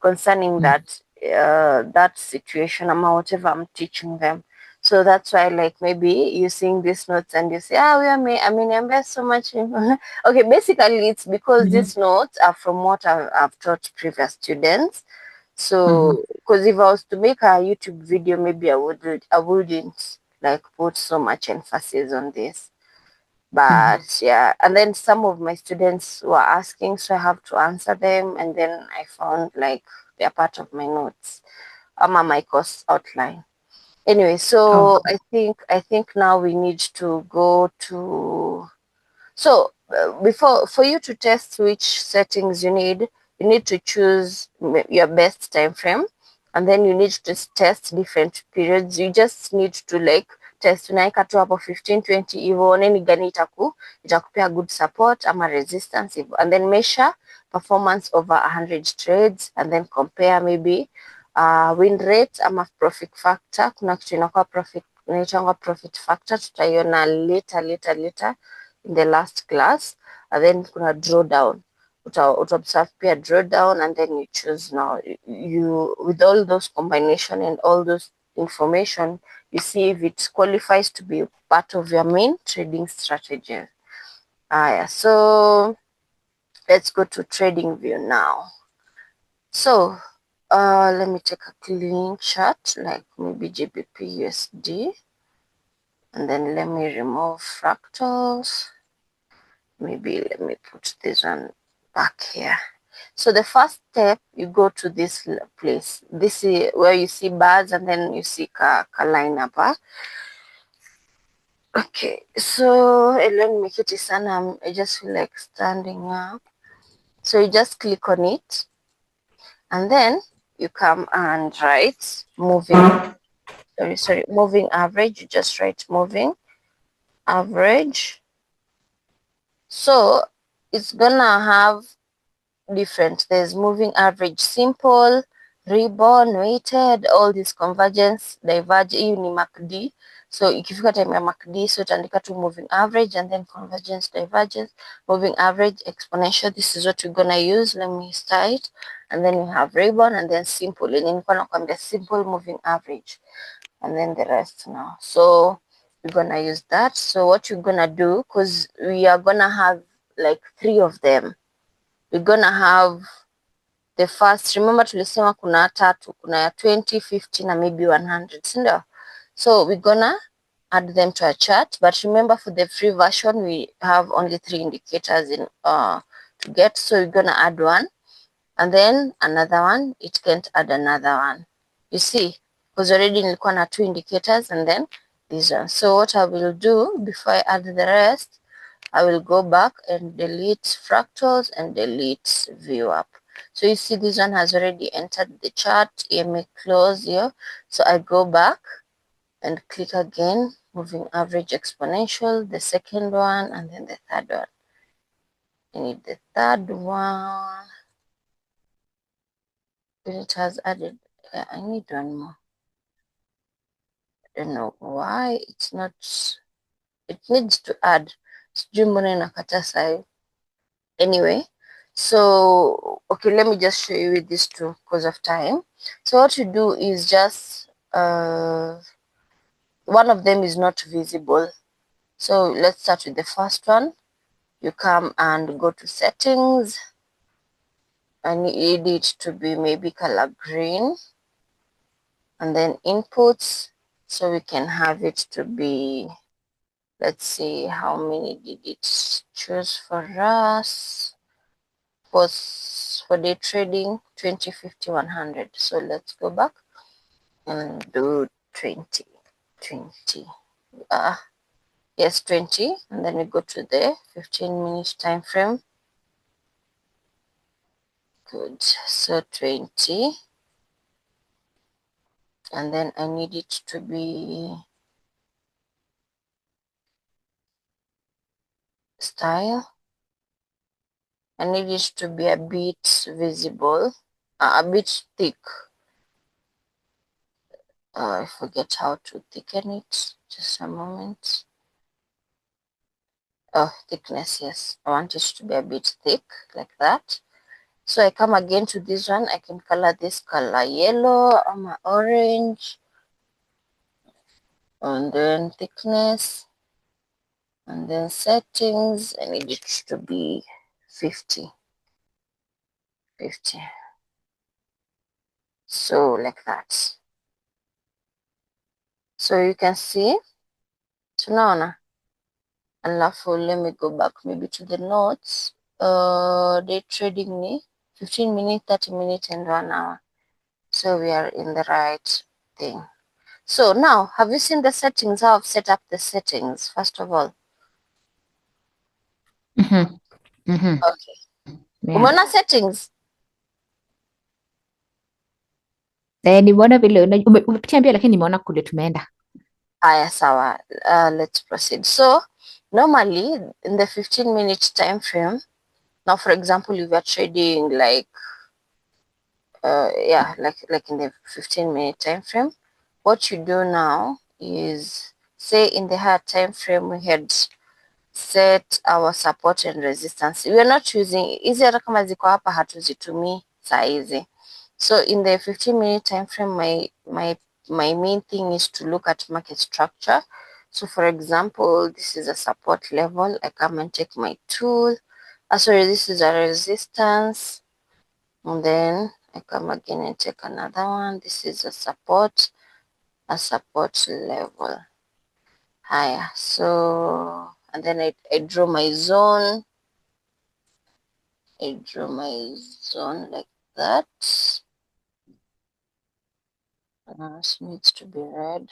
concerning Mm. that situation or whatever I'm teaching them. So that's why, like maybe you seeing these notes and you say, we are me. I mean, I invest so much. Okay, basically it's because Mhm. these notes are from what I've taught previous students. Mhm. So, because if I was to make a YouTube video, maybe I wouldn't like put so much emphasis on this. Mhm. But yeah, and then some of my students were asking, so I have to answer them. And then I found like they're part of my notes, my course outline. Anyway, Oh, so I think now we need to go to so before for you to test which settings you need to choose your best time frame, and then you need to test different periods. You just need to like test unaweka tu hapo 15-20 hivyo, one ni gani itakupea good support ama resistance hivyo, and then measure performance over 100 trades and then compare maybe win rate ama profit factor. Kuna kitu inakuwa inaitangwa profit factor, tutaiona later in the last class. And then kuna drawdown, uta pia drawdown, and then you choose now you with all those combination and all those information, you see if it qualifies to be part of your main trading strategy. Yeah, so let's go to trading view now. So let me take a clean chart like maybe GBP USD, and then let me remove fractals. Maybe let me put this one back here. So the first step, you go to this place. This is where you see bars and then you see ka line up. Okay, so let me make it sana. I just feel like standing up. So you just click on it and then you come and write moving. Sorry, moving average. You just write moving average. So it's gonna have different. There's moving average simple, reborn, weighted, all this convergence, diverge. Hii ni MACD. So ikifika time ya MACD, so utaandika tu moving average and then convergence, divergence, moving average, exponential. This is what we're gonna use. Let me start. And then you have reborn and then simple. Yenye nilikuwa nakwambia simple moving average. And then the rest now. So we're gonna use that. So what you're gonna do, because we are gonna have like 3 of them. We're gonna have the first, remember tulisema kuna tatu, kuna ya 20, 50 na maybe 100, si ndio? So we're gonna add them to a chart, but remember for the free version we have only 3 indicators in to get, so we're gonna add one and then another one. It can't add another one, you see, because already nilikuwa na 2 indicators and then this one. So what I will do before I add the rest, I will go back and delete fractals and delete VWAP. So you see this one has already entered the chart, EMA close here. So I go back and click again, moving average exponential, the second one, and then the third one. I need the third one. It has added, I need one more. I don't know why it's not, it needs to add. Sijui mbona inakataa sahi. Anyway, so okay, let me just show you with these two because of time. So what you do is just one of them is not visible. So let's start with the first one. You come and go to settings. I need it to be maybe color green, and then inputs, so we can have it to be, let's see, how many did it choose for us? For day trading, 20, 50, 100. So let's go back and do 20. Yes, 20, and then we go to the 15-minute time frame. Good. So 20, and then I need it to be style. I need it to be a bit visible, a bit thick. I forget how to thicken it. Just a moment. Oh, thickness, yes. I want it to be a bit thick, like that. So I come again to this one. I can color this color yellow or orange. And then thickness. And then settings. I need it to be 50. So like that. So you can see. Tunaona. Alafu let me go back maybe to the notes. Day trading ni 15 minutes, 30 minutes, and 1 hour. So we are in the right thing. So now, have you seen the settings? How I've set up the settings, first of all? Okay. Yeah. Umeona settings? Nimeona vile umepitia mbio, lakini nimeona kule tumeenda. Haya, sawa. Let's proceed. So normally in the 15-minute time frame, now for example, if you're trading like like in the 15-minute time frame, what you do now is, say in the higher time frame we had set our support and resistance. We are not using hizi, hata kama ziko hapa hatuzitumii saa hizi. So in the 15-minute time frame, my main thing is to look at market structure. So for example, this is a support level. I come and take my tool. Sorry, this is a resistance. And then I come again and take another one. This is a support level. Higher. So, and then I draw my zone. I draw my zone like that. This needs to be red.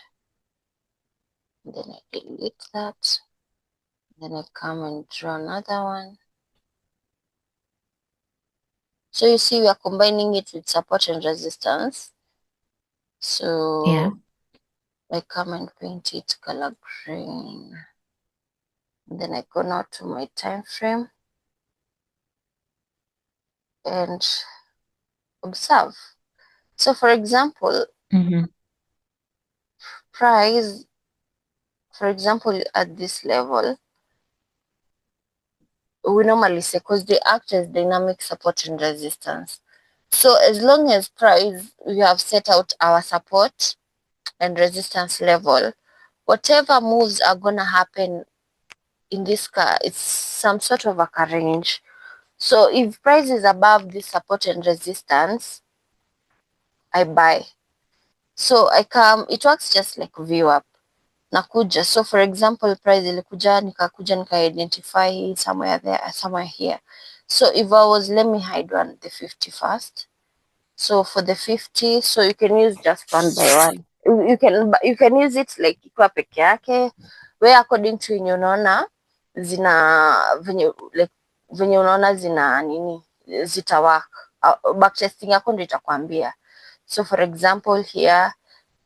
And then I delete that. Then I come and draw another one. So you see we are combining it with support and resistance. So Yeah. I come and paint it color green. And then I go now to my time frame and observe. So for example, price, for example, at this level, we normally say, because they act as dynamic support and resistance. So as long as price, we have set out our support and resistance level, whatever moves are going to happen in this car, it's some sort of a range. So if price is above this support and resistance, I buy. So I come, it works just like VWAP. Nakuja. So for example, price ilikuja, nikakuja, nika identify somewhere there, somewhere here. So if I was, let me hide one, the 50 first. So for the 50, so you can use just one by one. You can use it like ikiwa peke yake, where according to yenye unaona zina venye unaona zina nini zita work. Backtesting yako ndio itakwambia. So for example here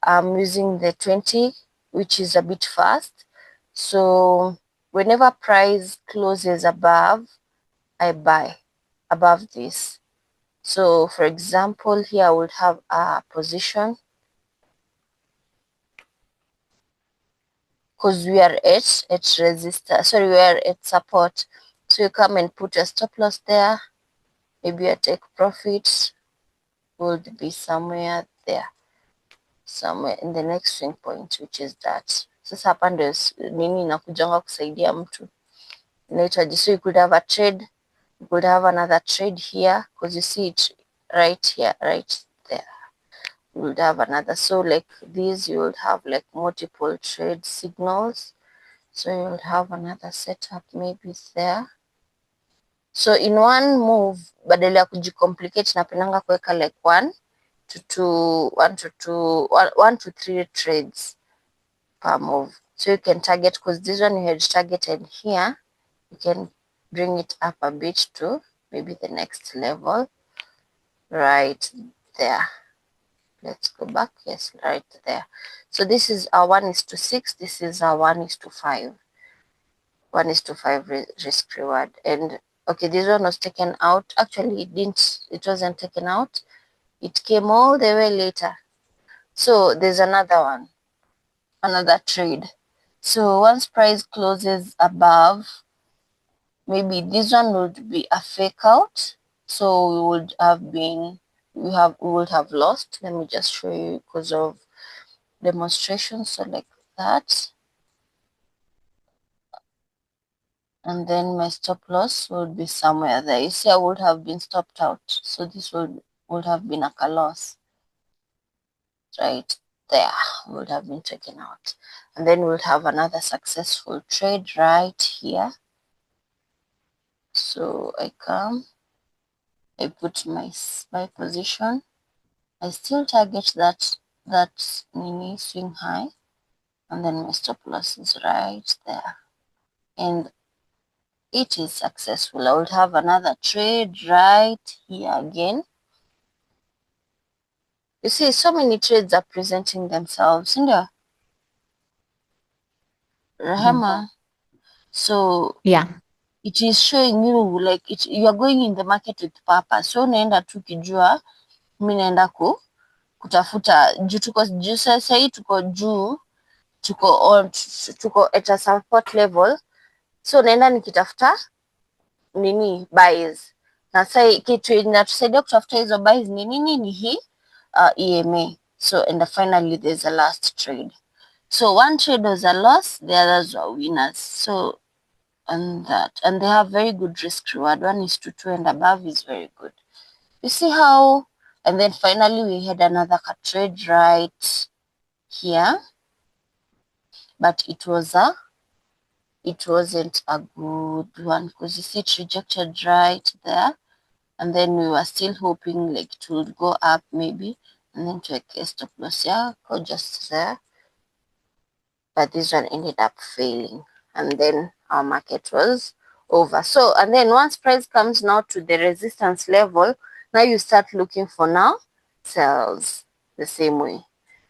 I'm using the 20, which is a bit fast. So whenever price closes above, I buy above this. So for example, here I would have a position because we are at resistance. Sorry, we are at support. So you come and put a stop loss there. Maybe I take profits would be somewhere there, somewhere in the next swing point, which is that. Sasa hapa ndio nini inakujanga kusaidia mtu inaitwaje. So you could have a trade, you could have another trade here because you see it right here, right there. You would have another. So like these, you would have like multiple trade signals. So you would have another setup maybe there. So in one move, badala ya kujicomplicate, napendanga kuweka like one to three trades per move. So you can target, because this one you had targeted here, you can bring it up a bit to maybe the next level right there. Let's go back. Yes, right there. So this is our 1:6. This is our 1:5. 1:5 risk reward. And okay, this one was taken out. Actually, it wasn't taken out. It came all the way later. So there's another one, another trade. So once price closes above, maybe this one would be a fake out. So we would have lost. Let me just show you because of demonstration. So like that. And then my stop loss would be somewhere there. You see, I would have been stopped out. So this would have been like a loss right there, would have been taken out. And then we'll have another successful trade right here. So I come, I put my buy position. I still target that mini swing high, and then my stop loss is right there. And it is successful. I would have another trade right here again. You see, so many trades are presenting themselves, ndio Rahama. So Yeah. it is showing you like you are going in the market with purpose. So unaenda tu kijua mimi naenda kutafuta juu tuko juu sasa hii tuko juu tuko at a support level. So naenda nikitafuta nini buys. Na sasa kitu inatusaidia kutafuta hizo buys ni nini? Ni hii EMA. So and finally there's a last trade. So one trade was a loss, the others were winners. So and they have very good risk reward. 1:2 and above is very good. You see how? And then finally we had another trade right here, but it wasn't a good one because you see it rejected right there, and then we were still hoping like it would go up maybe, and then to a stop loss, yeah, go just there. But this one ended up failing, and then our market was over. So and then once price comes now to the resistance level, now you start looking for now sells the same way.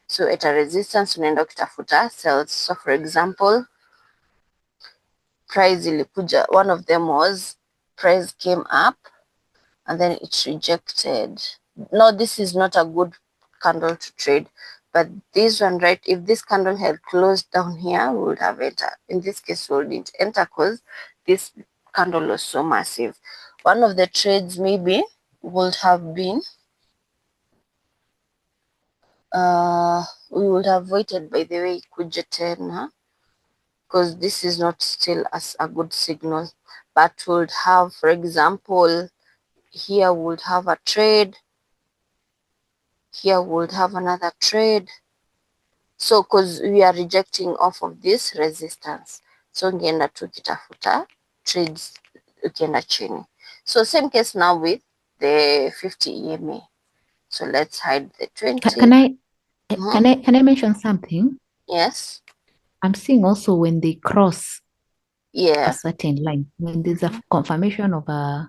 So at a resistance unaenda ukitafuta sells. So for example, price ilikuja, one of them was price came up and then it rejected. No, this is not a good candle to trade. But this one, right, if this candle had closed down here, we would have entered. In this case, we wouldn't enter because this candle was so massive. One of the trades maybe would have been, we would have waited, by the way, kuja tena, because this is not still as a good signal. But would have, for example, here would have a trade. Here we'll have another trade. So because we are rejecting off of this resistance, so ungeenda tu kitafuta trades ukienda chini. So same case now with the 50 EMA. So let's hide the 20. Can I mention something? Yes. I'm seeing also when they cross Yeah. a certain line, when there's a confirmation of a, I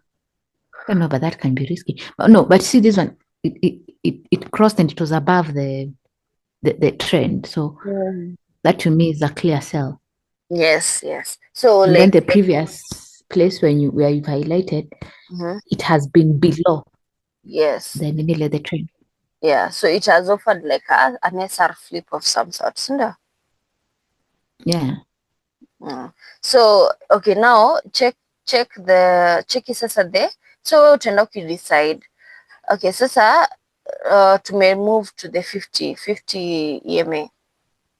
don't know, but that can be risky. But no, but see this one, it crossed and it was above the trend. So that to me is a clear sell. Yes, yes. So And like then the previous place where you've highlighted, it has been below yes. the trend. Yeah. So it has offered like an SR flip of some sort. Yeah. So okay, now check sasa there. So utaenda ukidecide. Okay, sasa to move to the 50 EMA.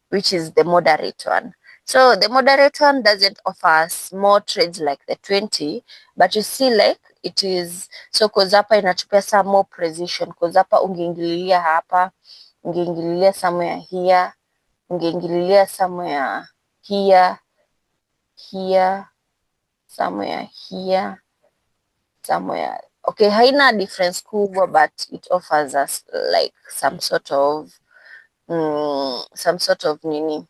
which is the moderate one. So the moderate one doesn't offer us more trades like the 20, but you see like it is, so cause hapa inatupea some more precision, cause hapa ungeingililia hapa, ungeingililia somewhere here, ungeingililia somewhere here, here, somewhere here, somewhere. Okay, haina difference kubwa, but it offers us like some sort of nini,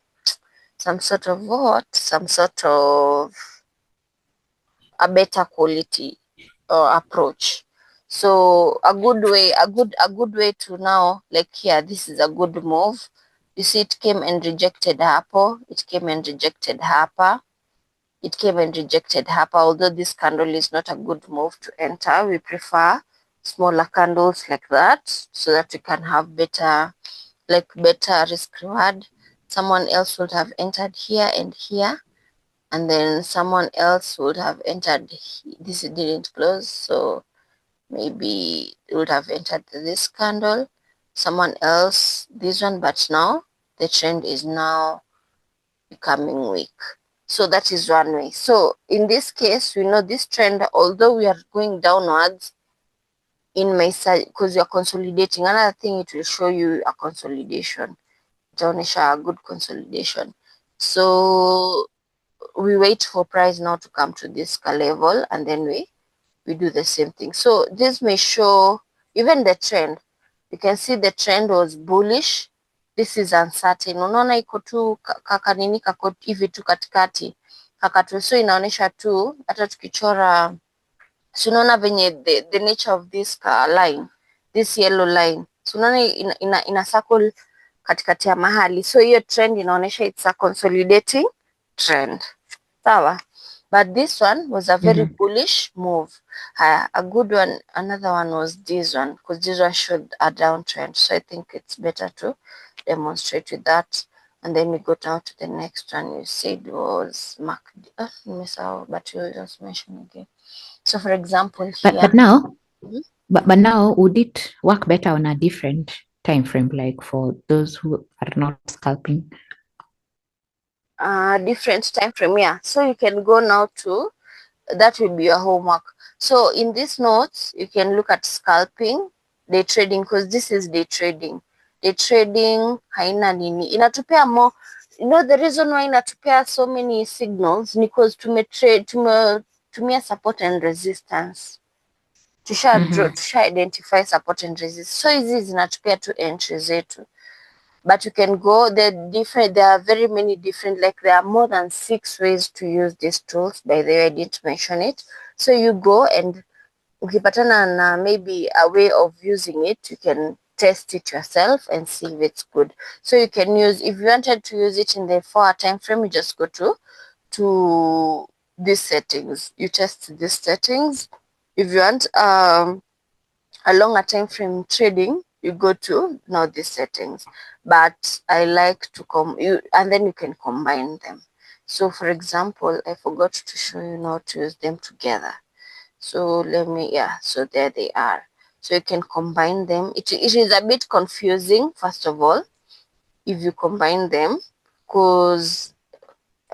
some sort of what? Some sort of a better quality or approach. So a good way to now, like here, this is a good move. You see it came and rejected hapo, it came and rejected hapa, it came and rejected hapa. Although this candle is not a good move to enter, we prefer smaller candles like that so that we can have better risk reward. Someone else would have entered here and here, and then someone else would have entered, this didn't close, so maybe it would have entered this candle, someone else this one, but now the trend is now becoming weak. So that is one way. So in this case, we know this trend, although we are going downwards in my side, because you're consolidating, another thing, it will show you a consolidation, itaonyesha a good consolidation. So we wait for price now to come to this level, and then we do the same thing. So this may show even the trend. You can see the trend was bullish. This is uncertain. Unaona iko tu kakanini kako hivi tu katikati kakatu, so inaonyesha tu hata tukichora, so unaona venye the nature of this line, this yellow line, so unaona ina circle katikati ya mahali, so hiyo trend inaonyesha it's a consolidating trend. Sawa, but this one was a very bullish move. A good one, another one was this one, because this one showed a downtrend. So I think it's better to demonstrate with that. And then we go down to the next one. You said was but you just mention again. So for example here. But now, but now, would it work better on a different time frame, like for those who are not scalping? Different time frame, yeah. So you can go now to, that will be your homework. So in these notes, you can look at scalping, day trading, because this is day trading. Day trading haina nini, inatupea more. You know the reason why inatupea so many signals because tumia support and resistance. Tusha identify support and resistance. So hizi zinatupea tu entry zetu. But you can go, there are very many different, like there are more than 6 ways to use these tools. By the way, I didn't mention it. So you go and ukipatana na maybe a way of using it, you can test it yourself and see if it's good. So you can use, if you wanted to use it in the 4-hour time frame, you just go to these settings. You test these settings. If you want a longer time frame trading, you go to now these settings. But I like to and then you can combine them. So for example, I forgot to show you now to use them together. So so there they are. So you can combine them. It is a bit confusing, first of all, if you combine them, because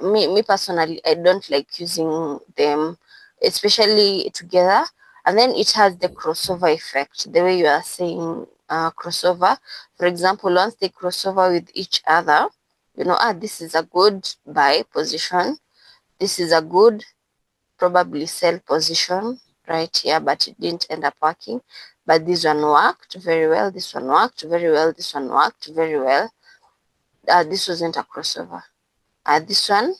me personally, I don't like using them, especially together. And then it has the crossover effect, the way you are saying crossover. For example, once they crossover with each other, this is a good buy position. This is a good probably sell position right here, but it didn't end up working. But this one worked very well. This one worked very well. This one worked very well. This wasn't a crossover. This one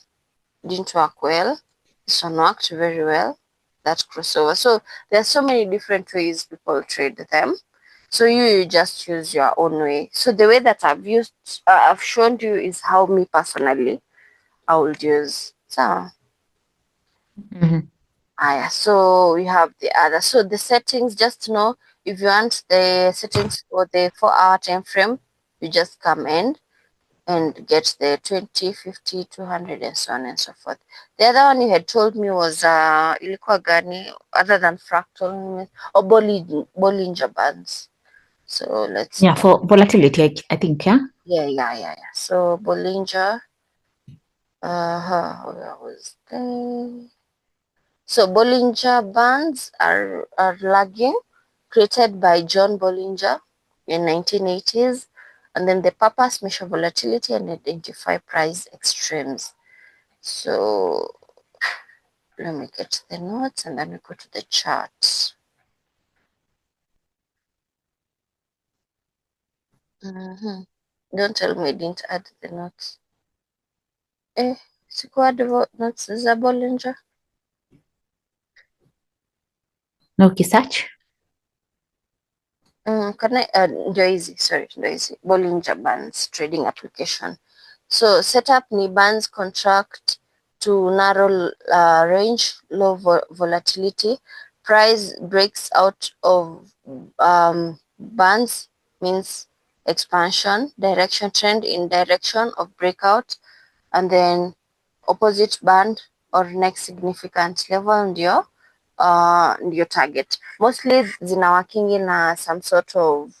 didn't work well. This one worked very well. That crossover. So there are so many different ways people trade them. So you just use your own way. So the way that I've shown you is how me personally I would use. So so we have the other. So the settings, just know if you want the settings for the 4-hour time frame, you just come in and get the 20, 50, 200, and so on and so forth. The other one you had told me was ilikuwa gani other than fractal or Bollinger Bands. So let's for volatility, I think, yeah. Yeah. So Bollinger, where was they? So Bollinger Bands are lagging, created by John Bollinger in 1980s, and then the purpose measure volatility and identify price extremes. So let me get to the notes and then we go to the chart. Don't tell me I didn't add the notes. Sikuadd notes za Bollinger. No research. Can I ndio hizi, sorry, ndio hizi Bollinger Bands trading application. So setup ni bands contract to narrow range, low volatility. Price breaks out of bands means expansion, direction trend in direction of breakout, and then opposite band or next significant level ndio target. Mostly zinawakingi na some sort of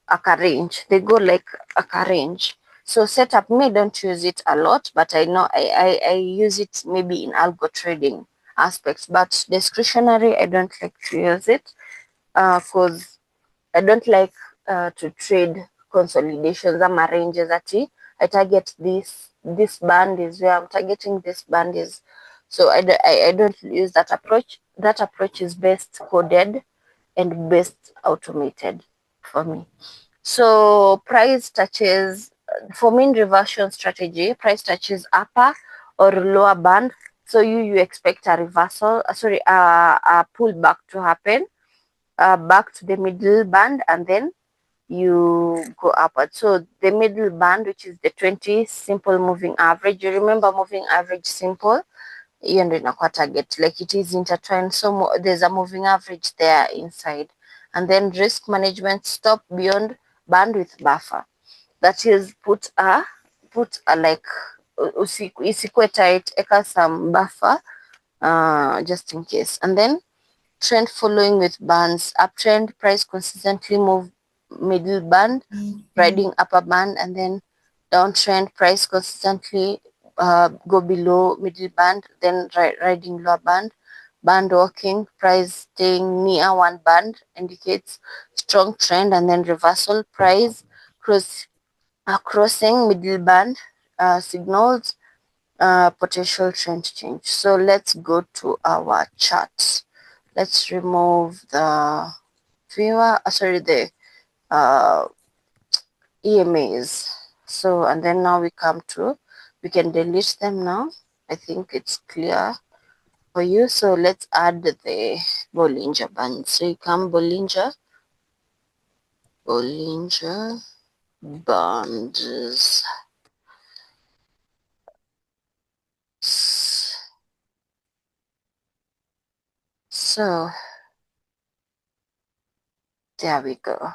a range. They go like a range. So setup, me don't use it a lot, but I know I use it maybe in algo trading aspects, but discretionary I don't like to use it because I don't like to trade consolidations ama ranges ati I target this band is where I'm targeting, this band is, so I don't use that approach. That approach is best coded and best automated for me. So price touches, for mean reversion strategy, price touches upper or lower band. So you expect a reversal, a pullback to happen, back to the middle band, and then you go upward. So the middle band, which is the 20 simple moving average, you remember moving average simple, hiyo ndo inakuwa target, like it is intertwined, so there's a moving average there inside. And then risk management, stop beyond bandwidth buffer, that is put a like isikwe tight, eka some buffer just in case. And then trend following with bands, uptrend, price consistently move middle band, riding upper band, and then downtrend, price consistently go below middle band, then riding lower band. Band walking, price staying near one band indicates strong trend, and then reversal, price crossing middle band signals potential trend change. So let's go to our chart. Let's remove the viewer, the EMAs. So, and then now we come to, we can delete them now. I think it's clear for you. So let's add the Bollinger Band. So you come Bollinger Bands. So there we go.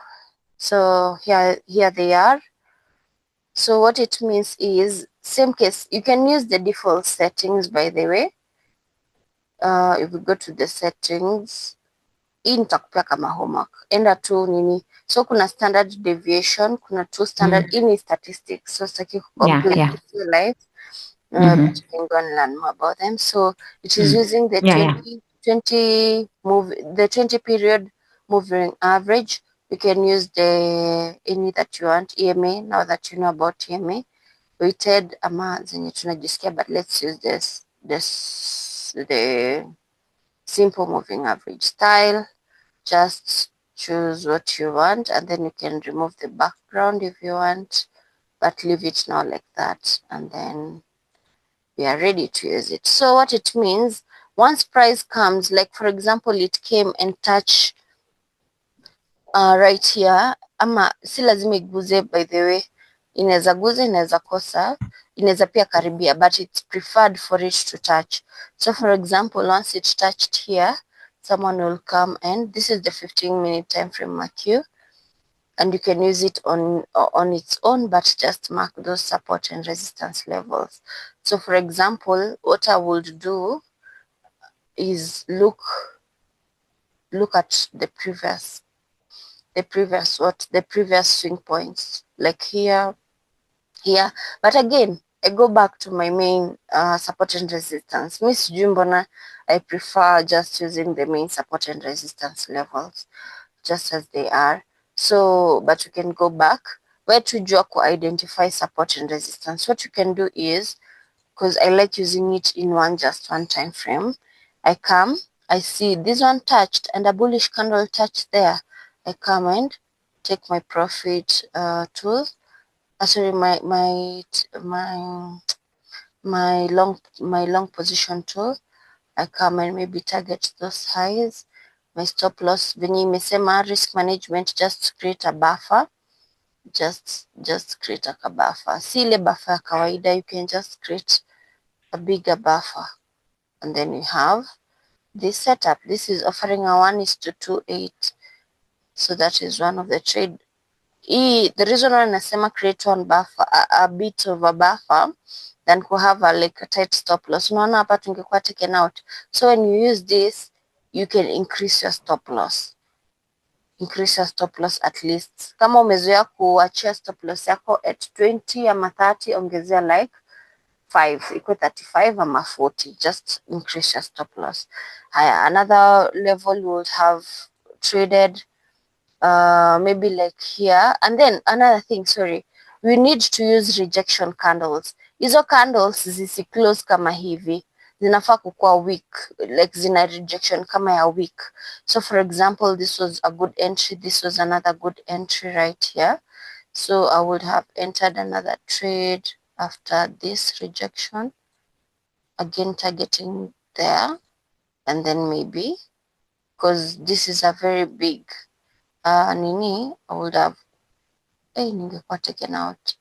So here they are. So what it means is, same case, you can use the default settings, by the way. If we go to the settings, hii nitakupea kama homework, enda tu nini, so kuna standard deviation, kuna two standard, hii ni statistics, so sitaki kucomplicate your life, but you can go and learn more about them. So it is using the 20 period moving average. You can use the any that you want, EMA, now that you know about EMA, weighted ama zenye tunajisikia, but let's use the simple moving average style. Just choose what you want, and then you can remove the background if you want, but leave it now like that, and then we are ready to use it. So what it means, once price comes, like for example it came and touch right here, ama si lazima iguze, by the way, inaweza guza, inaweza kosa, inaweza pia karibia, but it's preferred for it to touch. So for example, once it touched here, someone will come, and this is the 15-minute time frame mark, and you can use it on its own, but just mark those support and resistance levels. So for example, what I would do is look at the previous swing points, like here. here. But again, I go back to my main support and resistance. Miss Jumbona, I prefer just using the main support and resistance levels just as they are. So, but you can go back where to identify support and resistance. What you can do is, because I like using it in just one time frame, I come, I see this one touched and a bullish candle touched there. I come and take my profit tool. Sorry, my long position tool. I come and maybe target those highs. My stop loss, venye imesema risk management, just create a buffer. Just create a buffer. Si ile buffer ya kawaida, you can just create a bigger buffer. And then you have this setup. This is offering a 1:28. So that is one of the trade. The reason why nasema create one buffer, a bit of a buffer than to have like a tight stop loss. Unaona hapa tungekuwa taken out. So when you use this, you can increase your stop loss. Increase your stop loss at least. Kama umezoea kuachia stop loss yako at 20 ama 30, ongezea like 5, iko 35 ama 40. Just increase your stop loss. Another level would have traded maybe like here. And then another thing, sorry, we need to use rejection candles. Hizo candles zisiclose kama hivi, zinafaa kukuwa weak, like zina rejection kama ya weak. So for example, this was a good entry, this was another good entry right here. So I would have entered another trade after this rejection, again targeting there, and then maybe, because this is a very big nini, I would have ningekuwa taken out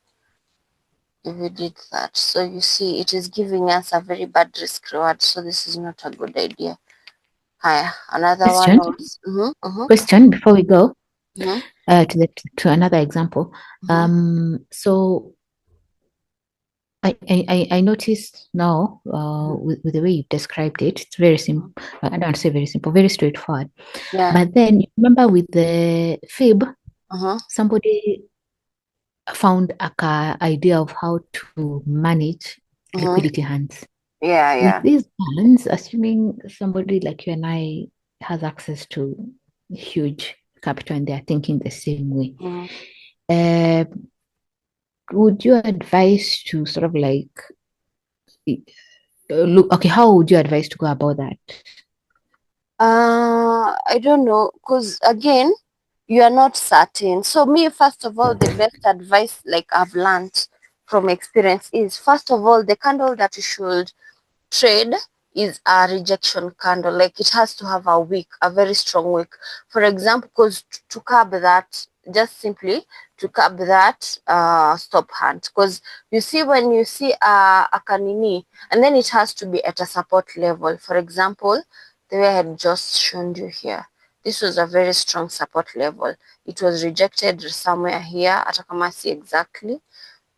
if we did that. So you see, it is giving us a very bad risk reward. So this is not a good idea. Haya, another Question. one was Question before we go mhm, to another example. So I noticed now with the way you described it, it's very simple. I don't want to say very simple, very straightforward. yeah. But then you remember with the fib, somebody found a idea of how to manage liquidity hands. Yeah, With yeah. these hands, assuming somebody like you and I has access to huge capital and they're thinking the same way, would you advise to sort of like look, okay, how would you advise to go about that? I don't know, because again, you are not certain. So me, first of all, the best advice like I've learned from experience is, first of all, the candle that you should trade is a rejection candle. Like it has to have a very strong wick. For example, because to curb that, just simply to curb that stop hand. Because you see, when you see a kanini, and then it has to be at a support level. For example, the way I had just shown you here. This was a very strong support level. It was rejected somewhere here. Hata kama si exactly.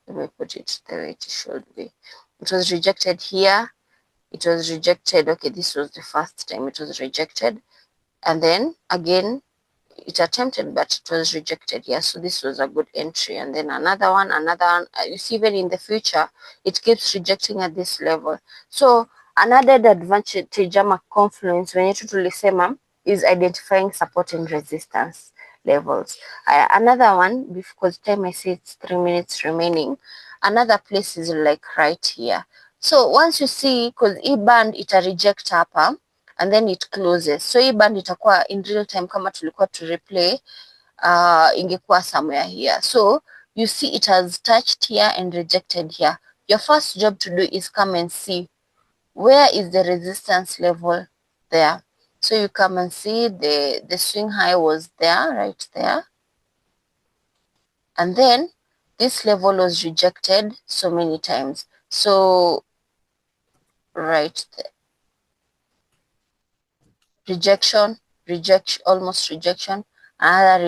Let me put it the way it should be. It was rejected here. It was rejected. Okay, this was the first time it was rejected. And then again, it attempted, but it was rejected. Yeah, so this was a good entry. And then another one. You see, even in the future, it keeps rejecting at this level. So another advantage ama confluence when yetu tulisema is identifying support and resistance levels. Another one, because time I see it's 3 minutes remaining, another place is like right here. So once you see, because hii band ita reject hapa and then it closes. So hii band itakuwa in real time kama tulikuwa to replay, ingekuwa somewhere here. So you see it has touched here and rejected here. Your first job to do is come and see where is the resistance level there. So you come and see the swing high was there, right there. And then this level was rejected so many times. So right there. Rejection, almost rejection, another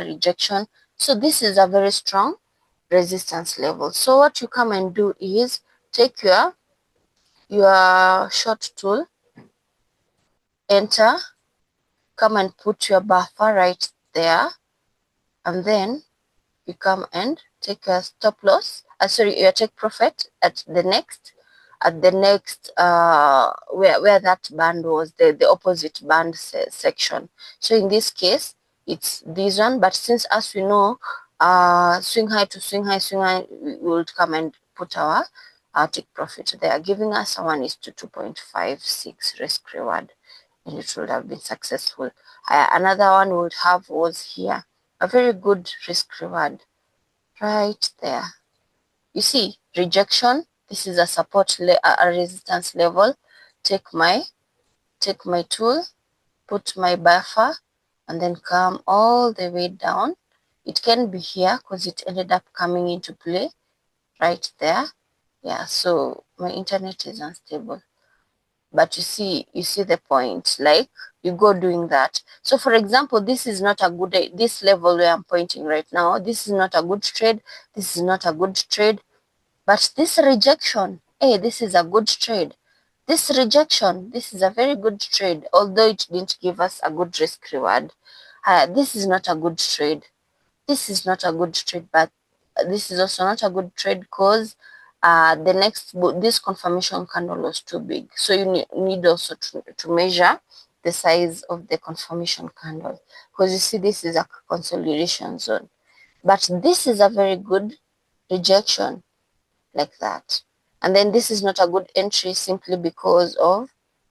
rejection. So this is a very strong resistance level. So what you come and do is take your short tool, enter, come and put your buffer right there, and then you come and take a stop loss, sorry, your take profit at the next where that band was, the opposite band section. So in this case it's this one, but since as we know swing high to swing high, we will come and put our take profit. They are giving us a 1:2.56 risk reward, and it would have been successful. Another one would have was here, a very good risk reward right there. You see, rejection, this is a support, a resistance level. Take my tool, put my buffer, and then come all the way down. It can be here because it ended up coming into play right there. Yeah, so my internet is unstable. But you see the point, like you go doing that. So for example, this is not a good, this level where I'm pointing right now, this is not a good trade. This is not a good trade. But this rejection, hey, this is a good trade. This rejection, this is a very good trade, although it didn't give us a good risk reward. This is not a good trade. This is not a good trade, but this is also not a good trade because this confirmation candle was too big. So you need also to measure the size of the confirmation candle, because you see this is a consolidation zone. But this is a very good rejection like that. And then this is not a good entry simply because of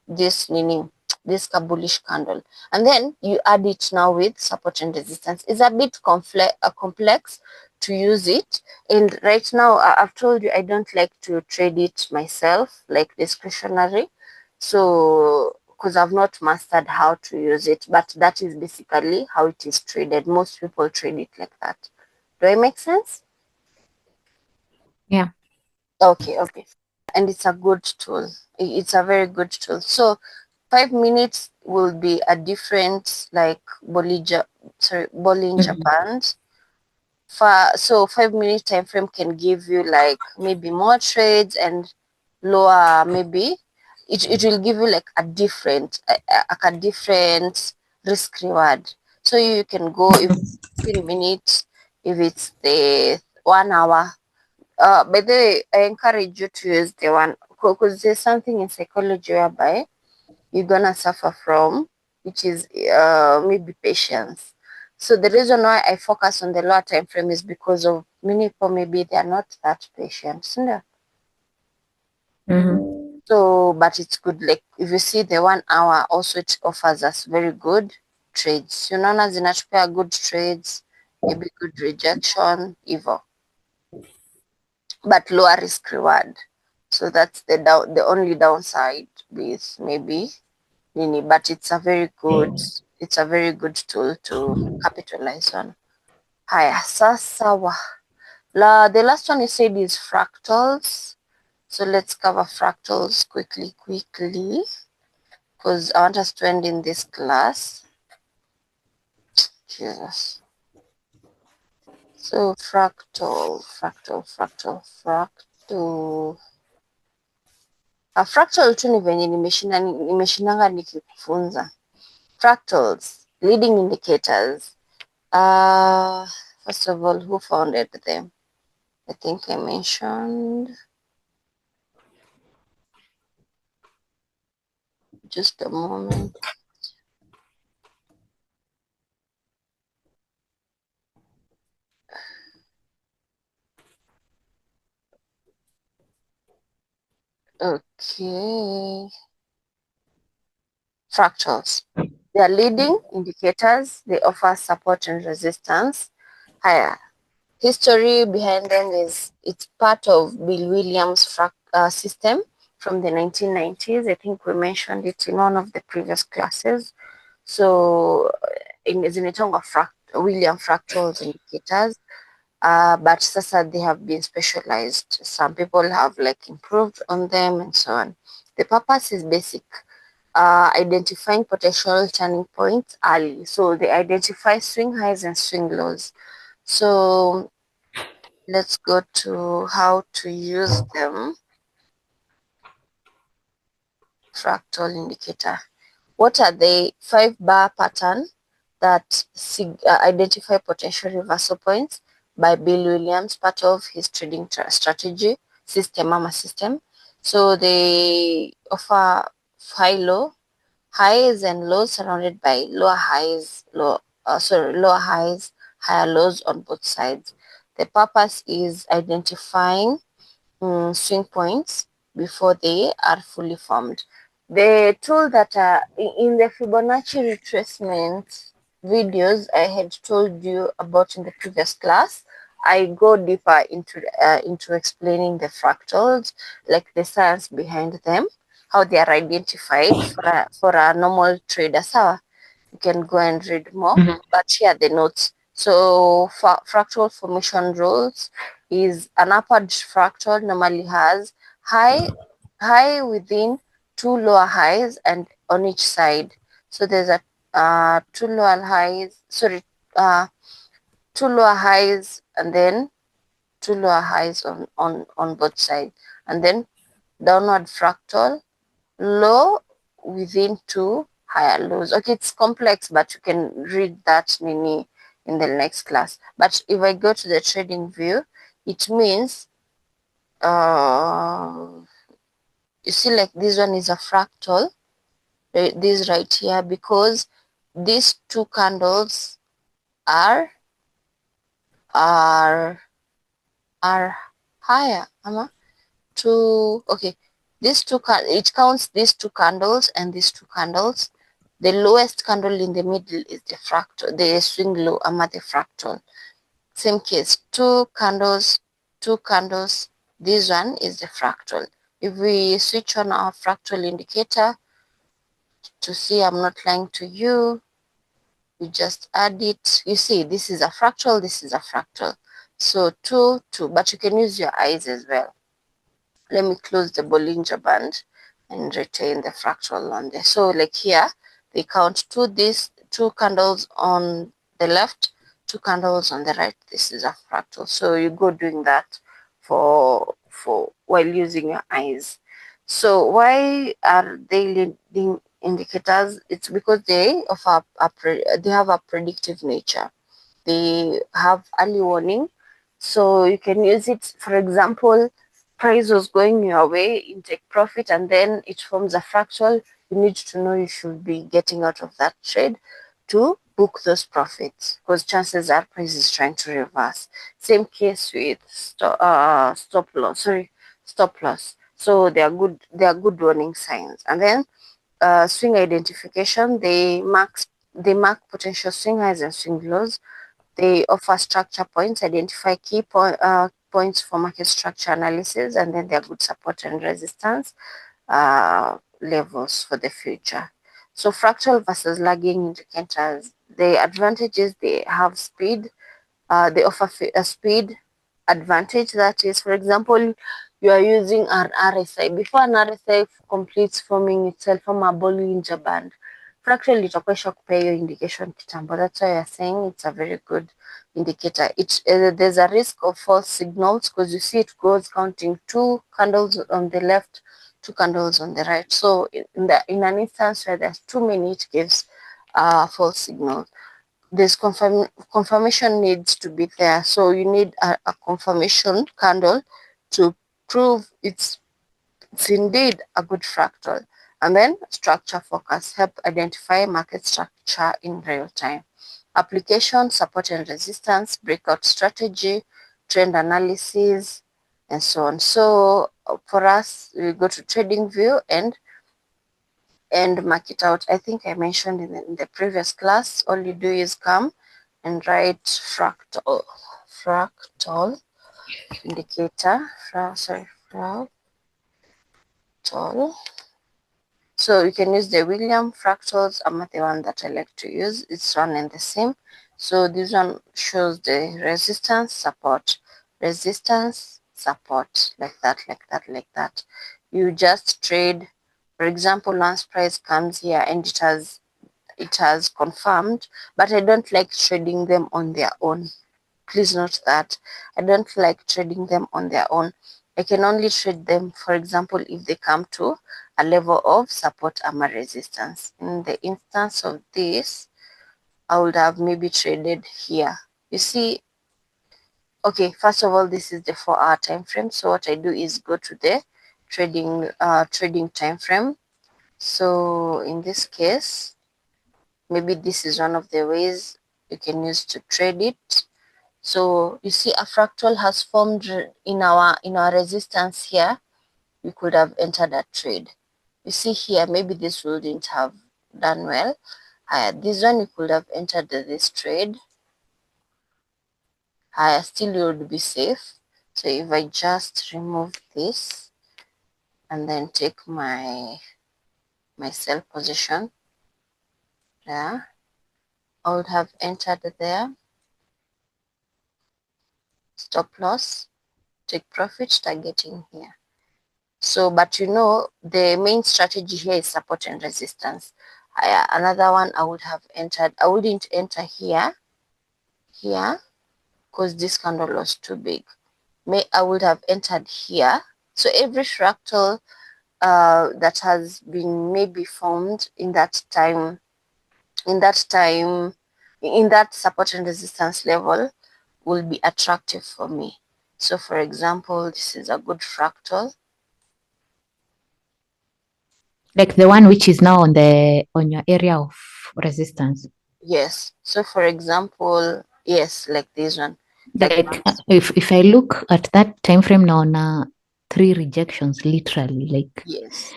this meaning, this bullish candle. And then you add it now with support and resistance. It's a bit complex to use it. And right now, I've told you I don't like to trade it myself, like discretionary. So, because I've not mastered how to use it, but that is basically how it is traded. Most people trade it like that. Do I make sense? Yeah. Okay, okay. And it's a good tool. It's a very good tool. So 5 minutes will be a different like Bollinger Bands. So 5 minute time frame can give you like maybe more trades and lower, maybe it will give you like a different risk reward. So you can go if 15 minutes, if it's the 1 hour. By the way, I encourage you to use the one, because there's something in psychology whereby you're gonna suffer from, which is maybe patience. So the reason why I focus on the lower time frame is because of many people maybe they are not that patient. Mm-hmm. So, but it's good. Like if you see the 1 hour, also it offers us very good trades. Unaona zinatupea good trades, maybe good rejection, evil, but lower risk reward. So that's the only downside with maybe Nini, but it's a very good tool to capitalize on. Haya, sasa the last one you said is fractals. So let's cover fractals quickly, because I want us to end in this class. Jesus. So fractal. Fractal tu ni venye nimeshinanga nikikufunza. Fractals, leading indicators. First of all, who founded them? I think I mentioned. Just a moment. Okay. Fractals. They are leading indicators. They offer support and resistance. Higher. History behind them is it's part of Bill Williams' system from the 1990s. I think we mentioned it in one of the previous classes. So zinaitangwa William fractals indicators. But sasa they have been specialized. Some people have like improved on them and so on. The purpose is basic. Identifying potential turning points early. So they identify swing highs and swing lows. So let's go to how to use them. Fractal indicator. What are they? 5-bar pattern that identify potential reversal points. by Bill Williams, part of his trading strategy system. So they offer high-low highs and lows surrounded by lower highs, lower highs, higher lows on both sides. The purpose is identifying swing points before they are fully formed. The tool that in the Fibonacci retracement videos I had told you about in the previous class, I go deeper into explaining the fractals, like the science behind them, how they are identified for a normal trader. So you can go and read more, but here are the notes. So fractal formation rules is an upward fractal normally has high within two lower highs and on each side. So there's a two lower highs, uh, two lower highs and then two lower highs on both sides, and then downward fractal low within two higher lows. Okay, it's complex, but you can read that mini in the next class. But if I go to the trading view, it means you see, like this one is a fractal, this right here, because these two candles are are are higher. Okay, these two it counts these two candles and these two candles. The lowest candle in the middle is the fractal, the swing low, the fractal. Same case, two candles, this one is the fractal. If we switch on our fractal indicator to see I'm not lying to you, we just add it. You see, this is a fractal, this is a fractal. So two, but you can use your eyes as well. Let me close the Bollinger Band and retain the fractal on there. So like here, they count these two candles on the left, two candles on the right. This is a fractal. So you go doing that for while using your eyes. So why are they leading indicators? It's because they have a predictive nature. They have early warning, so you can use it. For example, price was going your way, you take profit, and then it forms a fractal. You need to know you should be getting out of that trade to book those profits, because chances are price is trying to reverse. Same case with stop loss. Stop loss. So they are good warning signs. And then swing identification. They mark potential swing highs and swing lows. They offer structure points, identify key points for market structure analysis, and then they are good support and resistance levels for the future. So fractal versus lagging indicators. The advantages, they have speed. They offer a speed advantage. That is, for example, you are using an RSI. Before an RSI completes forming itself from a Bollinger Band, fractal itakuwa ishakupea hiyo indication kitambo. That's why you're saying it's a very good indicator. There's a risk of false signals, because you see it goes counting two candles on the left, two candles on the right. So in an instance where there's too many, it gives false signals. This confirmation needs to be there. So you need a confirmation candle to prove it's indeed a good fractal. And then structure focus, help identify market structure in real time. Application, support and resistance, breakout strategy, trend analysis, and so on. So for us, we go to trading view and mark it out. I think I mentioned in the previous class, all you do is come and write fractal indicator, fractal. So you can use the William fractals. I'm not the one that I like to use. It's one and the same. So this one shows the resistance, support, like that. You just trade. For example, once price comes here and it has confirmed, but I don't like trading them on their own. Please note that I don't like trading them on their own. I can only trade them, for example, if they come to a level of support or resistance. In the instance of this, I would have maybe traded here. You see, Okay, first of all, this is the 4-hour time frame. So what I do is go to the trading time frame. So in this case, maybe this is one of the ways you can use to trade it. So you see a fractal has formed in our resistance here. We could have entered a trade. You see here, maybe this wouldn't have done well. This one you could have entered this trade. Still you would be safe. So if I just remove this and then take my sell position there, I would have entered there, stop loss, take profit, targeting here. So, but you know, the main strategy here is support and resistance. Another one I would have entered, I wouldn't enter here, because this candle was too big. I would have entered here. So every fractal that has been maybe formed in that time, in that support and resistance level will be attractive for me. So for example, this is a good fractal. Like the one which is now on your area of resistance. Yes. So for example, yes, like this one. Like Like if I look at that time frame now, three rejections literally. Like yes.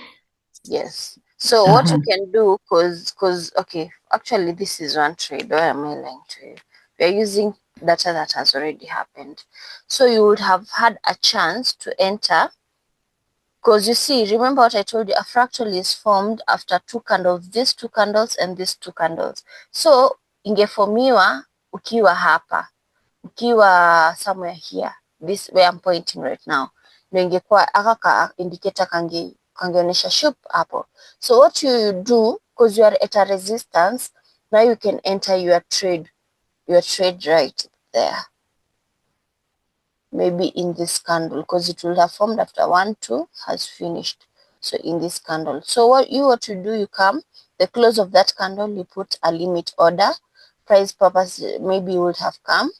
Yes. So what you uh-huh. can do, okay, actually this is one trade. Why am I lying to you? We are using data that has already happened. So you would have had a chance to enter, because you see, remember what I told you, a fractal is formed after two candles, these two candles and these two candles. So ingeformiwa ukiwa hapa, ukiwa somewhere here, this where I'm pointing right now, ndio ingekuwa aka ka indicator kangeonyesha shup hapo. So what you do, because you are at a resistance, now you can enter your trade right there. Maybe in this candle, because it will have formed after 1, 2 has finished. So in this candle. So what you do, you come, the close of that candle, you put a limit order. Price purpose, maybe you would have come,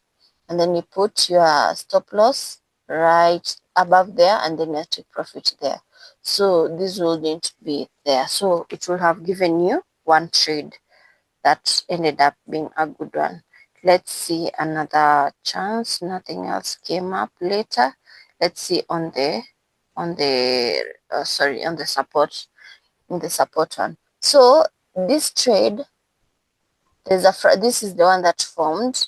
and then you put your stop loss right above there, and then you take profit there. So this wouldn't be there. So it will have given you one trade that ended up being a good one. Let's see another chance. Nothing else came up later. Let's see on the support, in the support one. So this trade, this is the one that formed,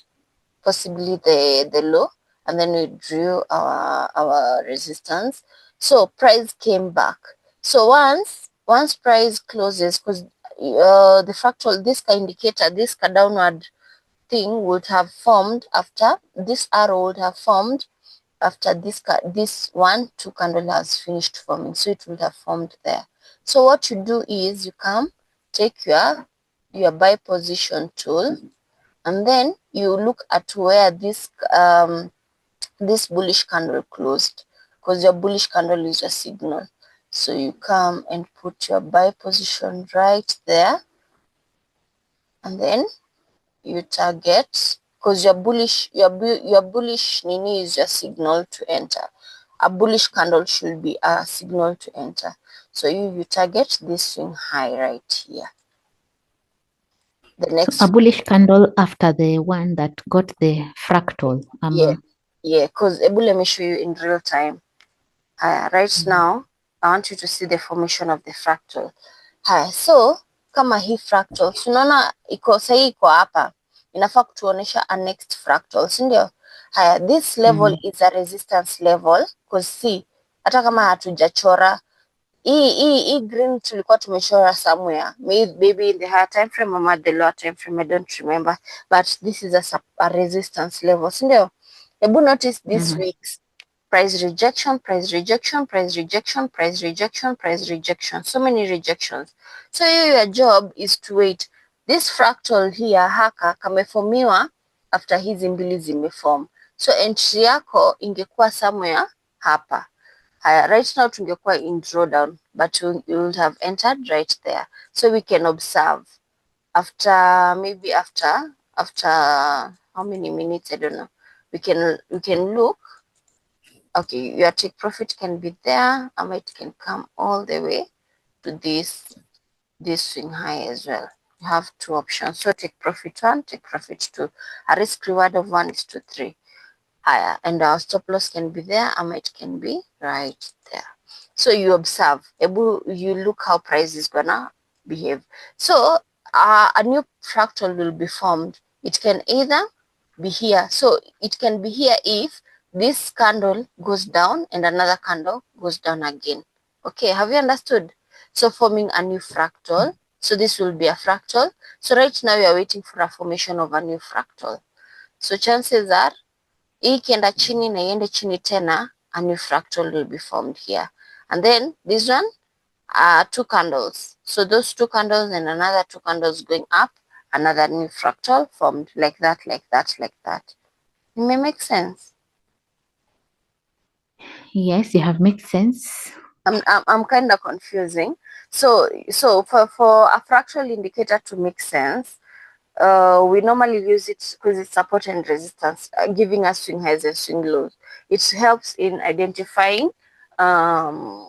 possibly the low, and then we drew our resistance. So price came back. So once price closes, because the fractal, this indicator, this downward thing would have formed after this arrow would have formed after this 1, 2 candle has finished forming. So it would have formed there. So what you do is you come, take your buy position tool, and then you look at where this bullish candle closed, because your bullish candle is a signal. So you come and put your buy position right there, and then you target, because your bullish nini is your signal to enter. A bullish candle should be a signal to enter. So you target this swing high right here. The next, A bullish candle after the one that got the fractal. because let me show you in real time. Right now, I want you to see the formation of the fractal. So kama hii fractal, tunaona iko sahii, iko hapa, inafaa kutuonesha a next fractal, si ndio? This level is a resistance level, because see, hata kama hatujachora hii green tulikuwa tumechora somewhere, maybe in the higher time frame or the lower time frame, I don't remember, but this is a resistance level, si ndio? Hebu notice this week's price rejection, price rejection, price rejection, price rejection, price rejection. So many rejections. So your job is to wait. This fractal here haka kameformiwa after hizi mbili zimeform. So entry yako ingekuwa somewhere hapa. Right now tungekuwa in drawdown, but you would have entered right there. So we can observe after how many minutes, I don't know. we can look. Okay, your take profit can be there, or it can come all the way to this swing high as well. You have two options. So take profit 1, take profit 2. A risk reward of 1:3 higher, and our stop loss can be there, and it can be right there. So you observe, you look how price is gonna behave. So a new fractal will be formed. It can either be here. So it can be here if this candle goes down and another candle goes down again. Okay, have you understood? So forming a new fractal. So this will be a fractal. So right now we are waiting for a formation of a new fractal. So chances are hii ikienda chini na iende chini tena, a new fractal will be formed here. And then this one are two candles. So those two candles and another two candles going up, another new fractal formed like that, like that, like that. It may make sense. Yes, you have made sense. I'm kind of confusing. So for a fractal indicator to make sense, we normally use it because it's support and resistance, giving us swing highs and swing lows. It helps in identifying swing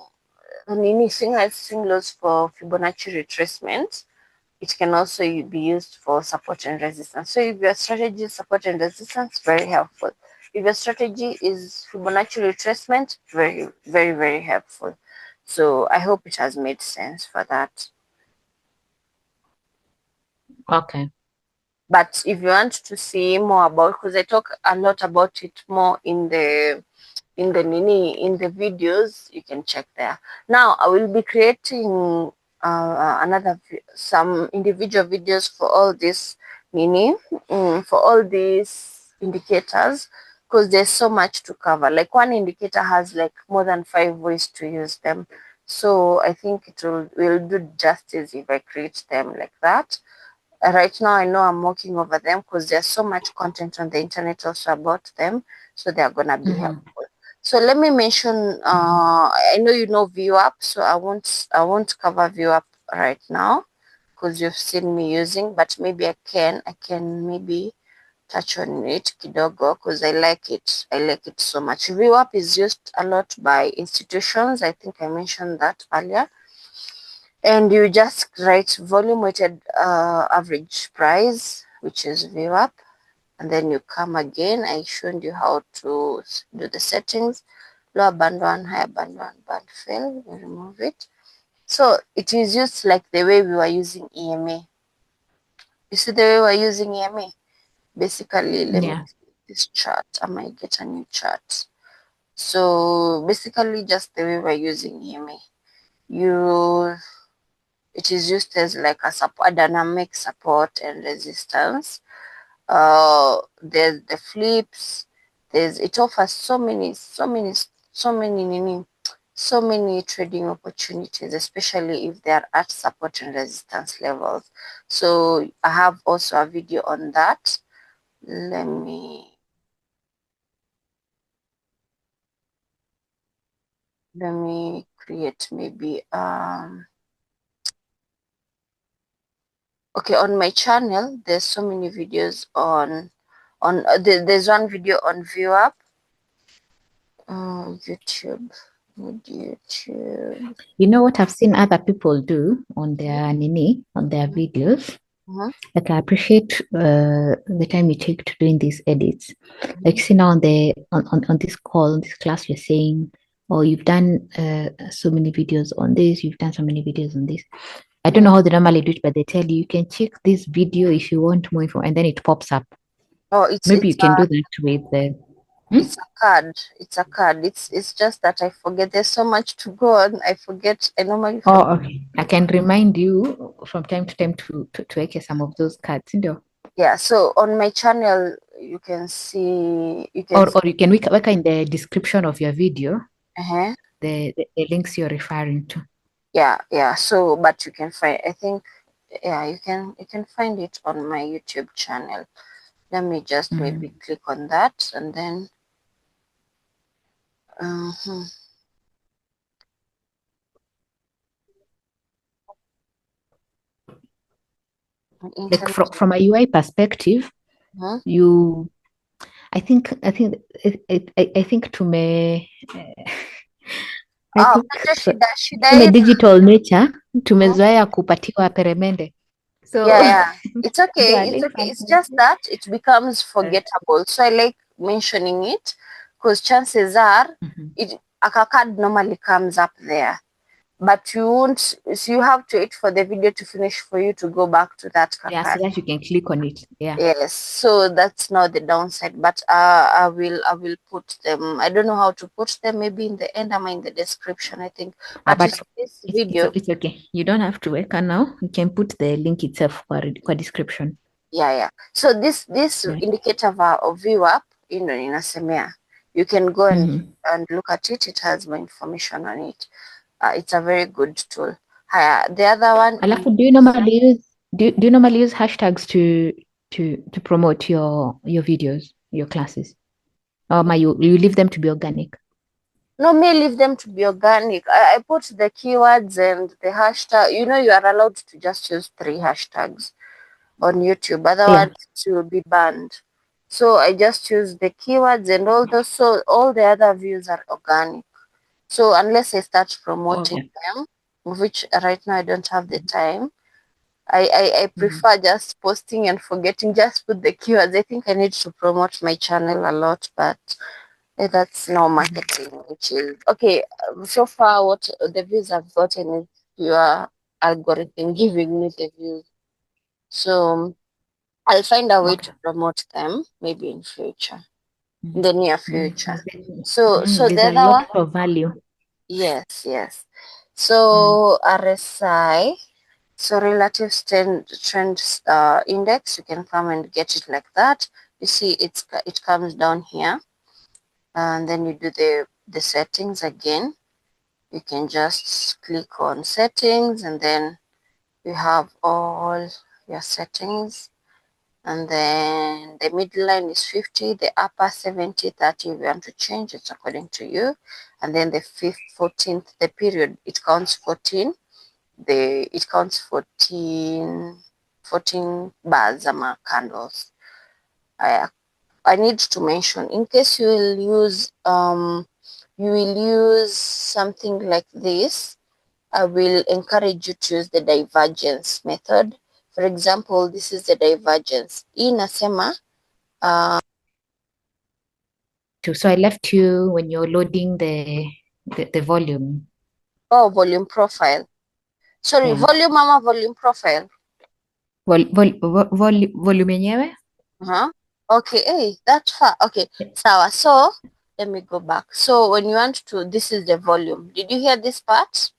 highs, swing lows for Fibonacci retracement. It can also be used for support and resistance. So if your strategy is support and resistance, very helpful. If your strategy is Fibonacci retracement, very, very, very helpful. So I hope it has made sense for that. Okay. But if you want to see more about, because I talk a lot about it more in the videos, you can check there. Now I will be creating some individual videos for all this Nini, for all these indicators, because there's so much to cover. Like one indicator has like more than 5 ways to use them. So I think it will do justice if I create them like that. Right now, I know I'm working over them because there's so much content on the internet also about them, so they're gonna be helpful. So let me mention. I know you know VWAP, so I won't cover VWAP right now because you've seen me using, but maybe I can maybe touch on it kidogo because I like it. I like it so much. VWAP is used a lot by institutions. I think I mentioned that earlier. And you just write volume weighted average price, which is VWAP, and then you come again. I showed you how to do the settings. Lower band 1, higher band 1, band fail, you remove it. So it is used like the way we were using EMA. You see the way we're using EMA? Basically, let me Yeah. click this chart. I might get a new chart. So basically just the way we're using EMA. It is used as like a dynamic support and resistance. There's the flips. It offers so many trading opportunities, especially if they are at support and resistance levels. So I have also a video on that. Let me create maybe okay, on my channel there's so many videos there's one video on VWAP. YouTube. You know what I've seen other people do on their Nini, on their videos? Mhm, Like I appreciate the time you take to doing these edits. mhm, Like see now on the on this call, this class, you're saying, oh, you've done so many videos on this, you've done so many videos on this. I don't mhm. know how they normally do it, but they tell you can check this video if you want more info, and then it pops up. Oh, Maybe you can do that with the. Hmm? it's a card. It's a card. It's just that I forget. There's so much to go on. I forget. I normally forget. Oh, okay. I can remind you from time to time to make some of those cards, you know. Yeah. So on my channel, you can see. Or you can work in the description of your video Uh-huh. the links you're referring to. Yeah, yeah. So, but you can find. I think. Yeah, you can find it on my YouTube channel. Let me just maybe Mm. click on that and then. Uh-huh. Like Internet. from a UI perspective, Mhm, you I think tume I Ah, think unajua so, shida tuseme yetu. digital nature Mhm. tumezoea kupatiwa peremende, so Yeah, yeah. It's ndo okay. It's okay. It's just alifanya that it becomes forgettable. So I like mentioning it because chances are Mhm. it a card normally comes up there. But you won't, so you have to wait for the video to finish for you to go back to that Yeah, card. so that you can click on it. Yeah. Yes, so that's not the downside, but I will put them. I don't know how to put them. Maybe in the end, I'm in the description, I think. But you But see this video, it's okay. You don't have to work now. You can put the link itself kwa description. yeah, yeah. So this Yeah. indicator of VWAP, in a SMA, you can go Mhm. and look at it. It has more information on it. It's a very good tool. The other one is Alafu, do you normally use hashtags to promote your videos, your classes? Or you leave them to be organic? no, me leave them to be organic. I put the keywords and the hashtag. You are allowed to just use 3 hashtags on YouTube. Yeah. Otherwise, it will be banned. So I just use the keywords and all those. So all the other views are organic. So unless I start promoting Okay. them, which right now I don't have the time, I Mhm. prefer just posting and forgetting. Just put the keywords. I think I need to promote my channel a lot, but that's no marketing, which is okay. So far, what the views I've gotten is your algorithm giving me the views. So I'll find a way Okay. to promote them maybe in future, in the near future. There's, So the there's a other lot one, of value. yes, yes. Mm. So RSI, so relative trend index, you can come and get it like that. You see, it comes down here, and then you do the settings again. You can just click on settings, and then you have all your settings. And then the midline is 50, the upper 70, 30. If you want to change, it's according to you. And then the 14th, the period, it counts 14. It counts 14 bars candles. I I need to mention, in case you will use something like this, I will encourage you to use the divergence method. For example, this is the divergence. Hii inasema So I left you when you're loading the volume. volume profile. Sorry, Yeah. volume ama volume profile. Volume yenyewe? Uh-huh. Okay, hey, that far. Okay, sawa. So let me go back. So when you want to, this is the volume. Did you hear this part?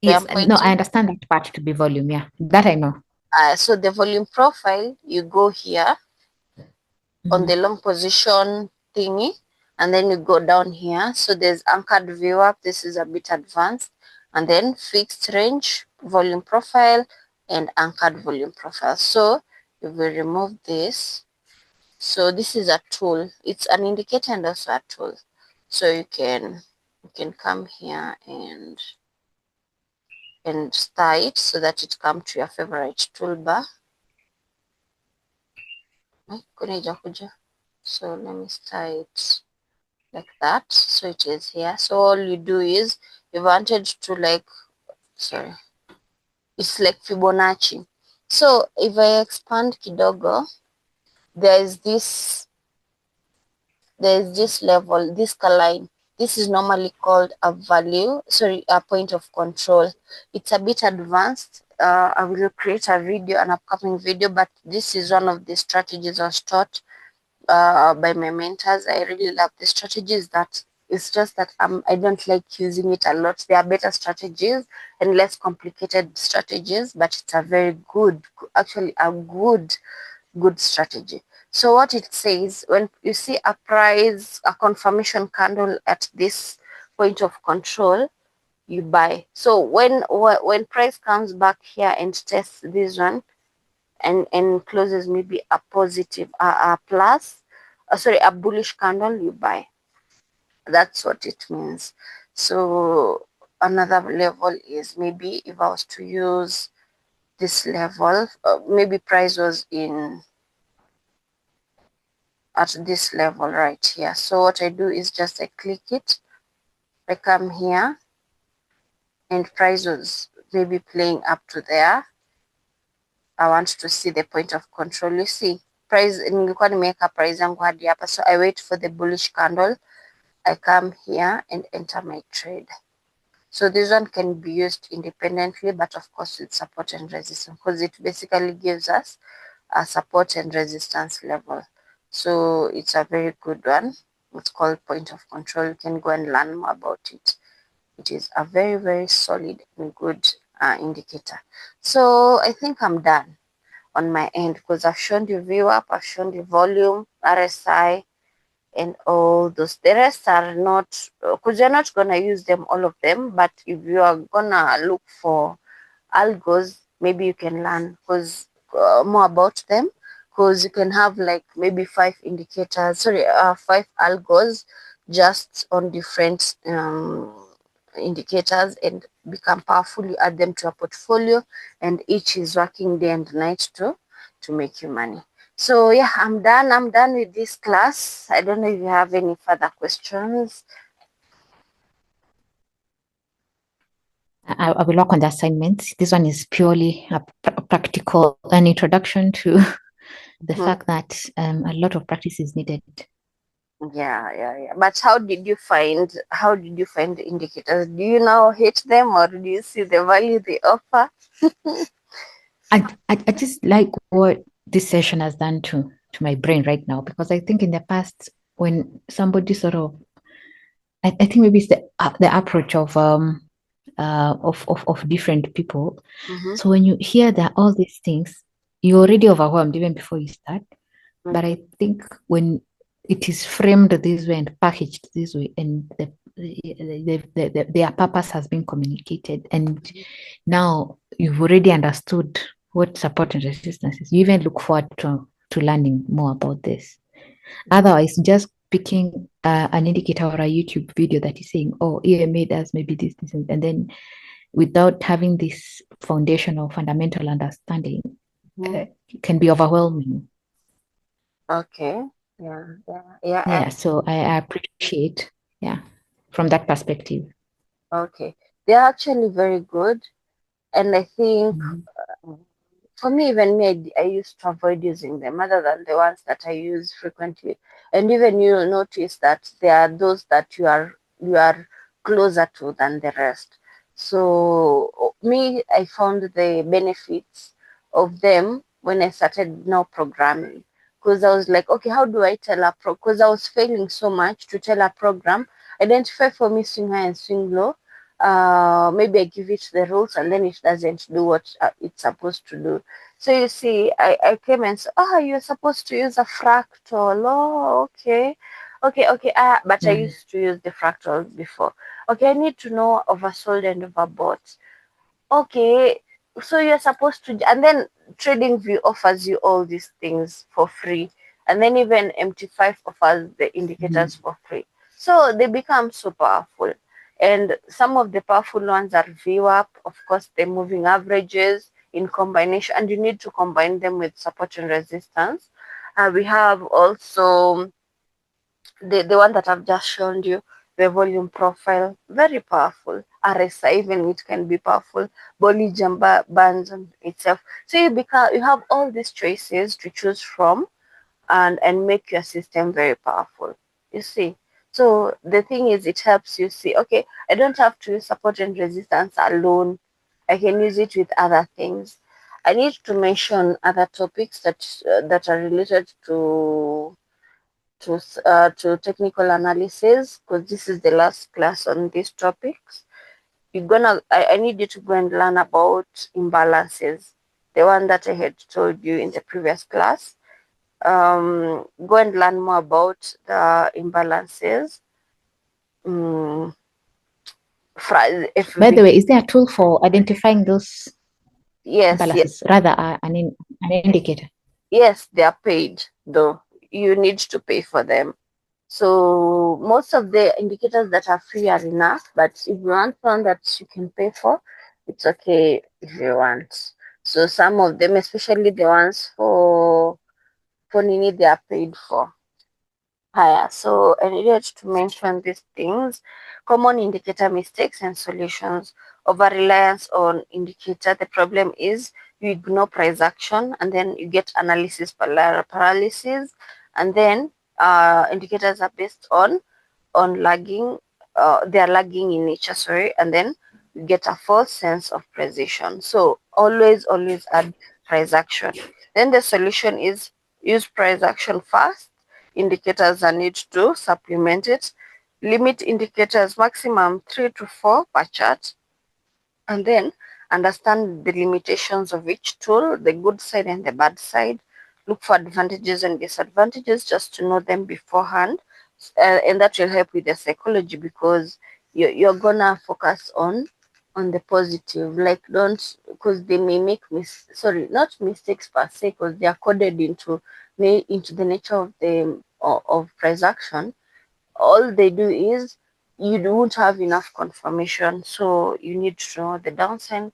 Where Yes. I'm No, I pointing? understand that part to be volume. Yeah. That I know. So the volume profile, you go here on the Mhm. long position thingy, and then you go down here. So there's anchored VWAP. This is a bit advanced. And then fixed range, volume profile, and anchored volume profile. So if we remove this, so this is a tool. It's an indicator and also a tool. So you can come here and star it so that it come to your favorite toolbar. So let me star it like that. So it is here. So all you do is, you wanted to sorry, it's like Fibonacci. So if I expand kidogo, there is this level, this line. This is normally called a point of control. It's a bit advanced. I will create an upcoming video, but this is one of the strategies I was taught by my mentors. I really love the strategies. That it's just that I don't like using it a lot. There are better strategies and less complicated strategies, but it's a very good, actually a good strategy. So what it says, when you see a confirmation candle at this point of control, you buy. So when price comes back here and tests this one, and closes maybe a positive, a plus, sorry, a bullish candle, you buy. That's what it means. So another level is, maybe if I was to use this level, maybe price was in at this level right here. So what I do is just I click it, I come here, and price was maybe playing up to there. I want to see the point of control. You see, price nilikuwa nimeweka price yangu hadi hapa, so I wait for the bullish candle. I come here and enter my trade. So this one can be used independently, but of course with support and resistance, because it basically gives us a support and resistance level. So it's a very good one. It's called point of control. You can go and learn more about it. It is a very, very solid and good indicator. So I think I'm done on my end, because I've shown you VWAP, I've shown you volume, RSI, and all those. The rest are not, because you're not going to use them, all of them, but if you are going to look for algos, maybe you can learn because more about them, because you can have like maybe 5 algos just on different indicators and become powerful. You add them to a portfolio, and each is working day and night to make you money. So yeah, I'm done with this class. I don't know if you have any further questions. I will work on the assignment. This one is purely a practical, an introduction to the fact that a lot of practice is needed. Yeah. But how did you find the indicators? Do you now hate them, or do you see the value they offer? I just like what this session has done to my brain right now, because I think in the past, when somebody sort of, I think maybe it's the approach of different people. Mm-hmm. So when you hear that all these things, you're already overwhelmed even before you start. But I think when it is framed this way and packaged this way, and their purpose has been communicated, and now you've already understood what support and resistance is, you even look forward to learning more about this. Otherwise, just picking an indicator or a YouTube video that is saying, oh, EMA does maybe this, and then without having this foundational fundamental understanding, it can be overwhelming. Okay. Yeah. So I appreciate, from that perspective. Okay. They're actually very good, and I think for me, even me, I used to avoid using them other than the ones that I use frequently. And even you'll notice that there are those that you are closer to than the rest. So me, I found the benefits of them when I started now programming. Because I was like, okay, how do I tell a because I was failing so much to tell a program, identify for me swing high and swing low. Maybe I give it the rules and then it doesn't do what it's supposed to do. So you see, I came and said, oh, you're supposed to use a fractal. Oh, okay. Okay. But I used to use the fractal before. Okay, I need to know oversold and overbought. Okay, so you're supposed to, and then TradingView offers you all these things for free, and then even MT5 offers the indicators for free. So they become so powerful. And some of the powerful ones are VWAP, of course, the moving averages in combination, and you need to combine them with support and resistance. We have also the one that I've just shown you, the volume profile, very powerful. RSI, even it can be powerful. Bollinger Bands itself. So you have all these choices to choose from, and make your system very powerful. You see. So the thing is, it helps you see, okay, I don't have to use support and resistance alone. I can use it with other things. I need to mention other topics that are related to technical analysis, because this is the last class on these topics. I need you to go and learn about imbalances, the one that I had told you in the previous class. Go and learn more about the imbalances. By the way, is there a tool for identifying those Yes, imbalances, rather an indicator? yes, they are paid though. You need to pay for them. So most of the indicators that are free are enough, but if you want one that you can pay for, it's okay if you want. So some of them, especially the ones for Nini, they are paid for. Higher. So I needed to mention these things: common indicator mistakes and solutions. Over reliance on indicator. The problem is you ignore price action, and then you get analysis paralysis, and then indicators are based on lagging. They are lagging in nature, sorry, and then you get a false sense of precision. So always add price action. Then the solution is use price action first. Indicators are need to supplement it. Limit indicators maximum 3 to 4 per chart, and then understand the limitations of each tool, the good side and the bad side. Look for advantages and disadvantages just to know them beforehand, and that will help with the psychology, because you're gonna focus on the positive. Like, don't, because they may make sorry, not mistakes per se, because they are coded into the nature of the of price action. All they do is you don't have enough confirmation, so you need to know the downside,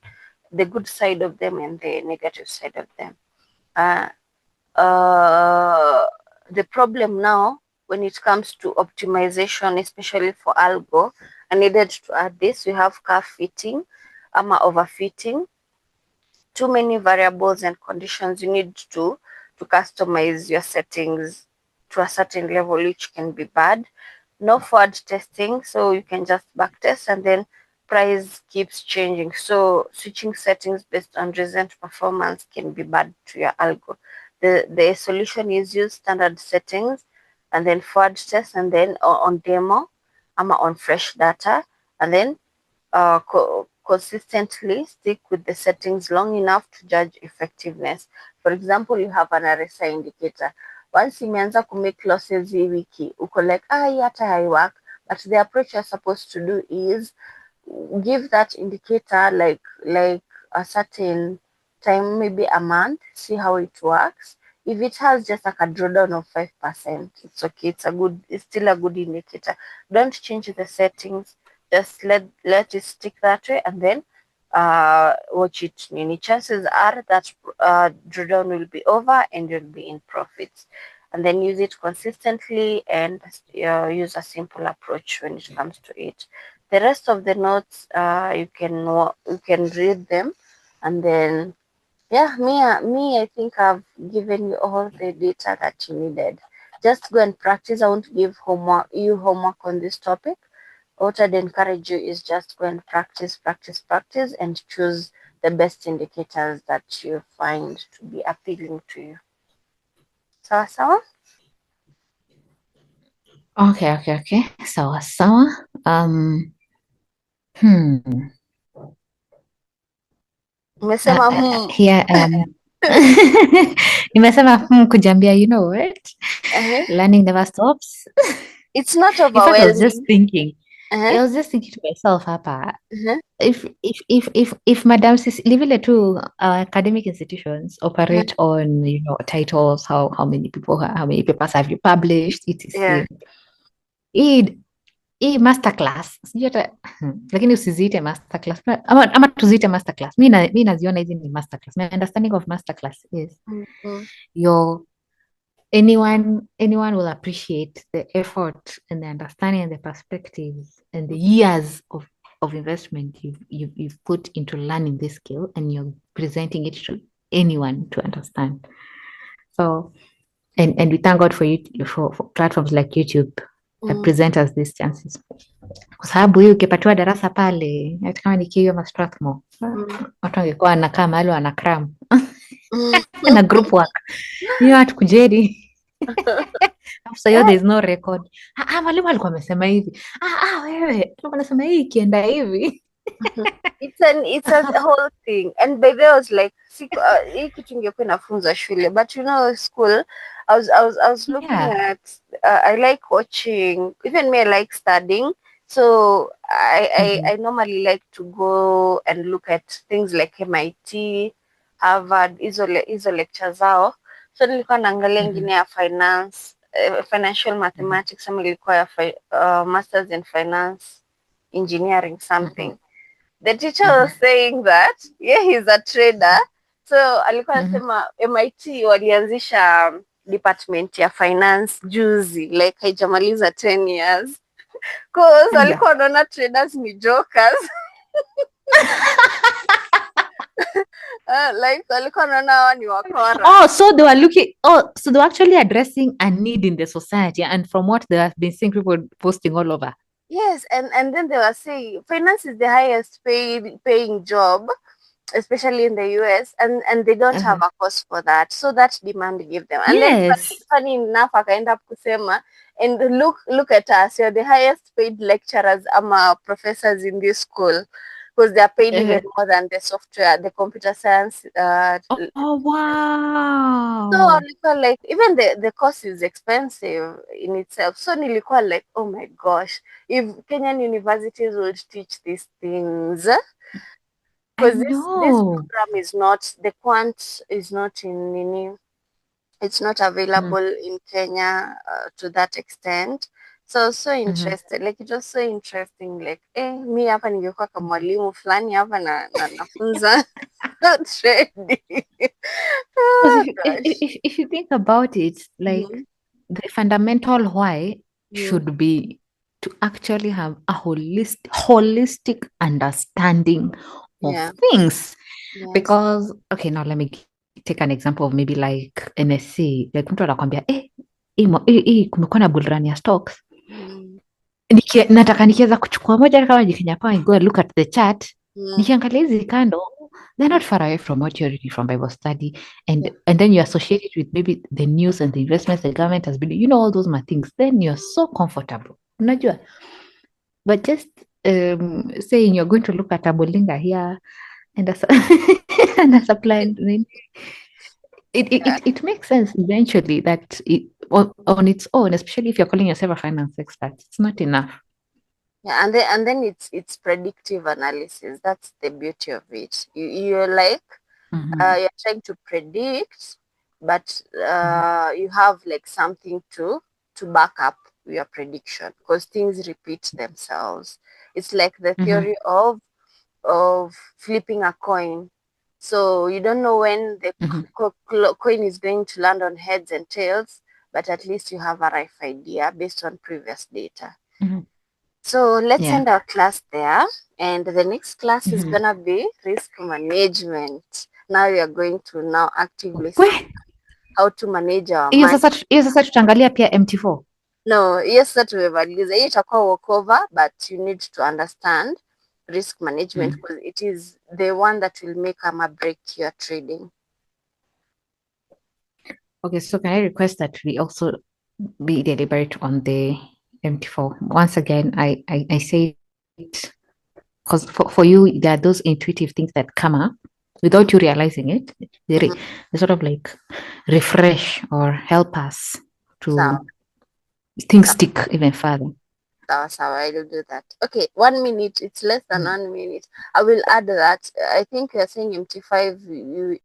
the good side of them, and the negative side of them. uh, uh, the problem now when it comes to optimization, especially for algo, I needed to add this: we have calf fitting, overfitting, too many variables and conditions. You need to customize your settings to a certain level, which can be bad. No forward testing, so you can just back test, and then price keeps changing. So switching settings based on recent performance can be bad to your algo. The solution is use standard settings, and then forward test, and then on demo, on fresh data, and then consistently stick with the settings long enough to judge effectiveness. For example, you have an RSI indicator. Once imeanza kumake losses hii wiki, uko like, hii hata haiwork, but the approach you're supposed to do is give that indicator like a certain time, maybe a month, see how it works. If it has just like a drawdown of 5%, it's okay. It's still a good indicator. Don't change the settings. Just let it stick that way, and then watch it. Many chances are that drawdown will be over and you'll be in profits. And then use it consistently, and use a simple approach when it comes to it. The rest of the notes, you can read them, and then yeah, me, I think I've given you all the data that you needed. Just go and practice. I won't give homework on this topic. What I'd encourage you is just go and practice, and choose the best indicators that you find to be appealing to you. Sawa sawa? Okay. Sawa sawa. Hmm. Umesema Here nimesema kujambia, you know what? uh-huh. Learning never stops. It's not In fact, I was just overwhelming. thinking. Uh-huh. I was just thinking to myself hapa, Uh-huh. if Madam Sis livile tu academic institutions Uh-huh. operate on, titles, how many people, how many papers have you published, Yeah. etc. Hii hii masterclass sijui hata lakini usiziite masterclass ama tuziite masterclass. Mi naziona hizi ni masterclass. My understanding of masterclass is Mm-hmm. your anyone will appreciate the effort and the understanding and the perspectives and the years of investment you've put into learning this skill, and you're presenting it to anyone to understand. So and we thank God for you for platforms like YouTube that Mm-hmm. present us these chances, kwa sababu hii ukipatiwa darasa pale, hata kama ni Kio ama Strathmore, watu wangekuwa wanakaa mahali wana cram na group work hiyo, watu kujeri so hiyo there is no record. Mwalimu alikuwa amesema hivi, wewe tulikuwa nasema hii ikienda hivi. It's a whole thing. And by the way, I was like, hii kitu ingekuwa inafunza shule, but school, I was looking Yeah. at, I like watching, even me, I like studying. So I normally like to go and look at things like MIT, Harvard, hizo lecture zao. So nilikuwa naangalia ingine ya finance, financial mathematics, ama ilikuwa ya masters in finance engineering something. The teacher was saying that he's a trader. So alikuwa anasema MIT walianzisha department ya finance juzi, like haijamaliza 10 years cause Aya. walikuwa wanaona traders ni jokers. Like walikuwa wanaona hawa ni wakora. Oh, so they were looking. Oh, so they were actually addressing a need in the society, and from what they have been seeing people posting all over. Yes, and then they were saying finance is the highest paying job, especially in the US, and they don't have a course for that, so that demand give them. And then Yes. funny enough, akaenda kusema, and look at us, you're the highest paid lecturers ama professors in this school, because they are paid even more than the software, the computer science. Oh wow. So nilikuwa like, even the course is expensive in itself. So nilikuwa like, oh my gosh, if Kenyan universities would teach these things, because this program is not, the quant is not in Nini, it's not available in Kenya to that extent. So interested, like it was so interesting, like mi hapa ningekuwa kama mwalimu fulani hapa na nafunza trading. Oh, if you think about it, like the fundamental why should be to actually have a holistic understanding of things. Yes. Because okay, now let me take an example of maybe like NSC, like mtu anakwambia kumekuwa na bull run ya stocks, nataka nikiweza kuchukua moja kama jikenya power, go and look at the chart, nikiangalia hizi kando, they're not far away from what you're reading from Bible study, and then you associate it with maybe the news and the investments the government has been, you know, all those things, then you're so comfortable, unajua. But just saying you're going to look at a Bollinger here and a supply and it makes sense eventually that on its own, especially if you're calling yourself a finance expert, it's not enough. Yeah, and then it's predictive analysis. That's the beauty of it. You're like you're trying to predict, but you have like something to back up your prediction, because things repeat themselves. It's like the theory of flipping a coin. So you don't know when the coin is going to land on heads and tails, but at least you have a rough idea based on previous data. So let's end our class there, and the next class is gonna be risk management. Now we are going to now actively see how to manage our money. Hiyo sasa tutaangalia pia MT4. No, yes, that tumemaliza. Hiyo itakuwa walkover, but you need to understand risk management because it is the one that will make a break your trading. Okay, so can I request that we also be deliberate on the MT4? Once again, I say it because for you, there are those intuitive things that come up without you realizing it. They sort of like refresh or help us to things stick even further. That's how I will do that. Okay, 1 minute. It's less than 1 minute. I will add that. I think you're saying MT5.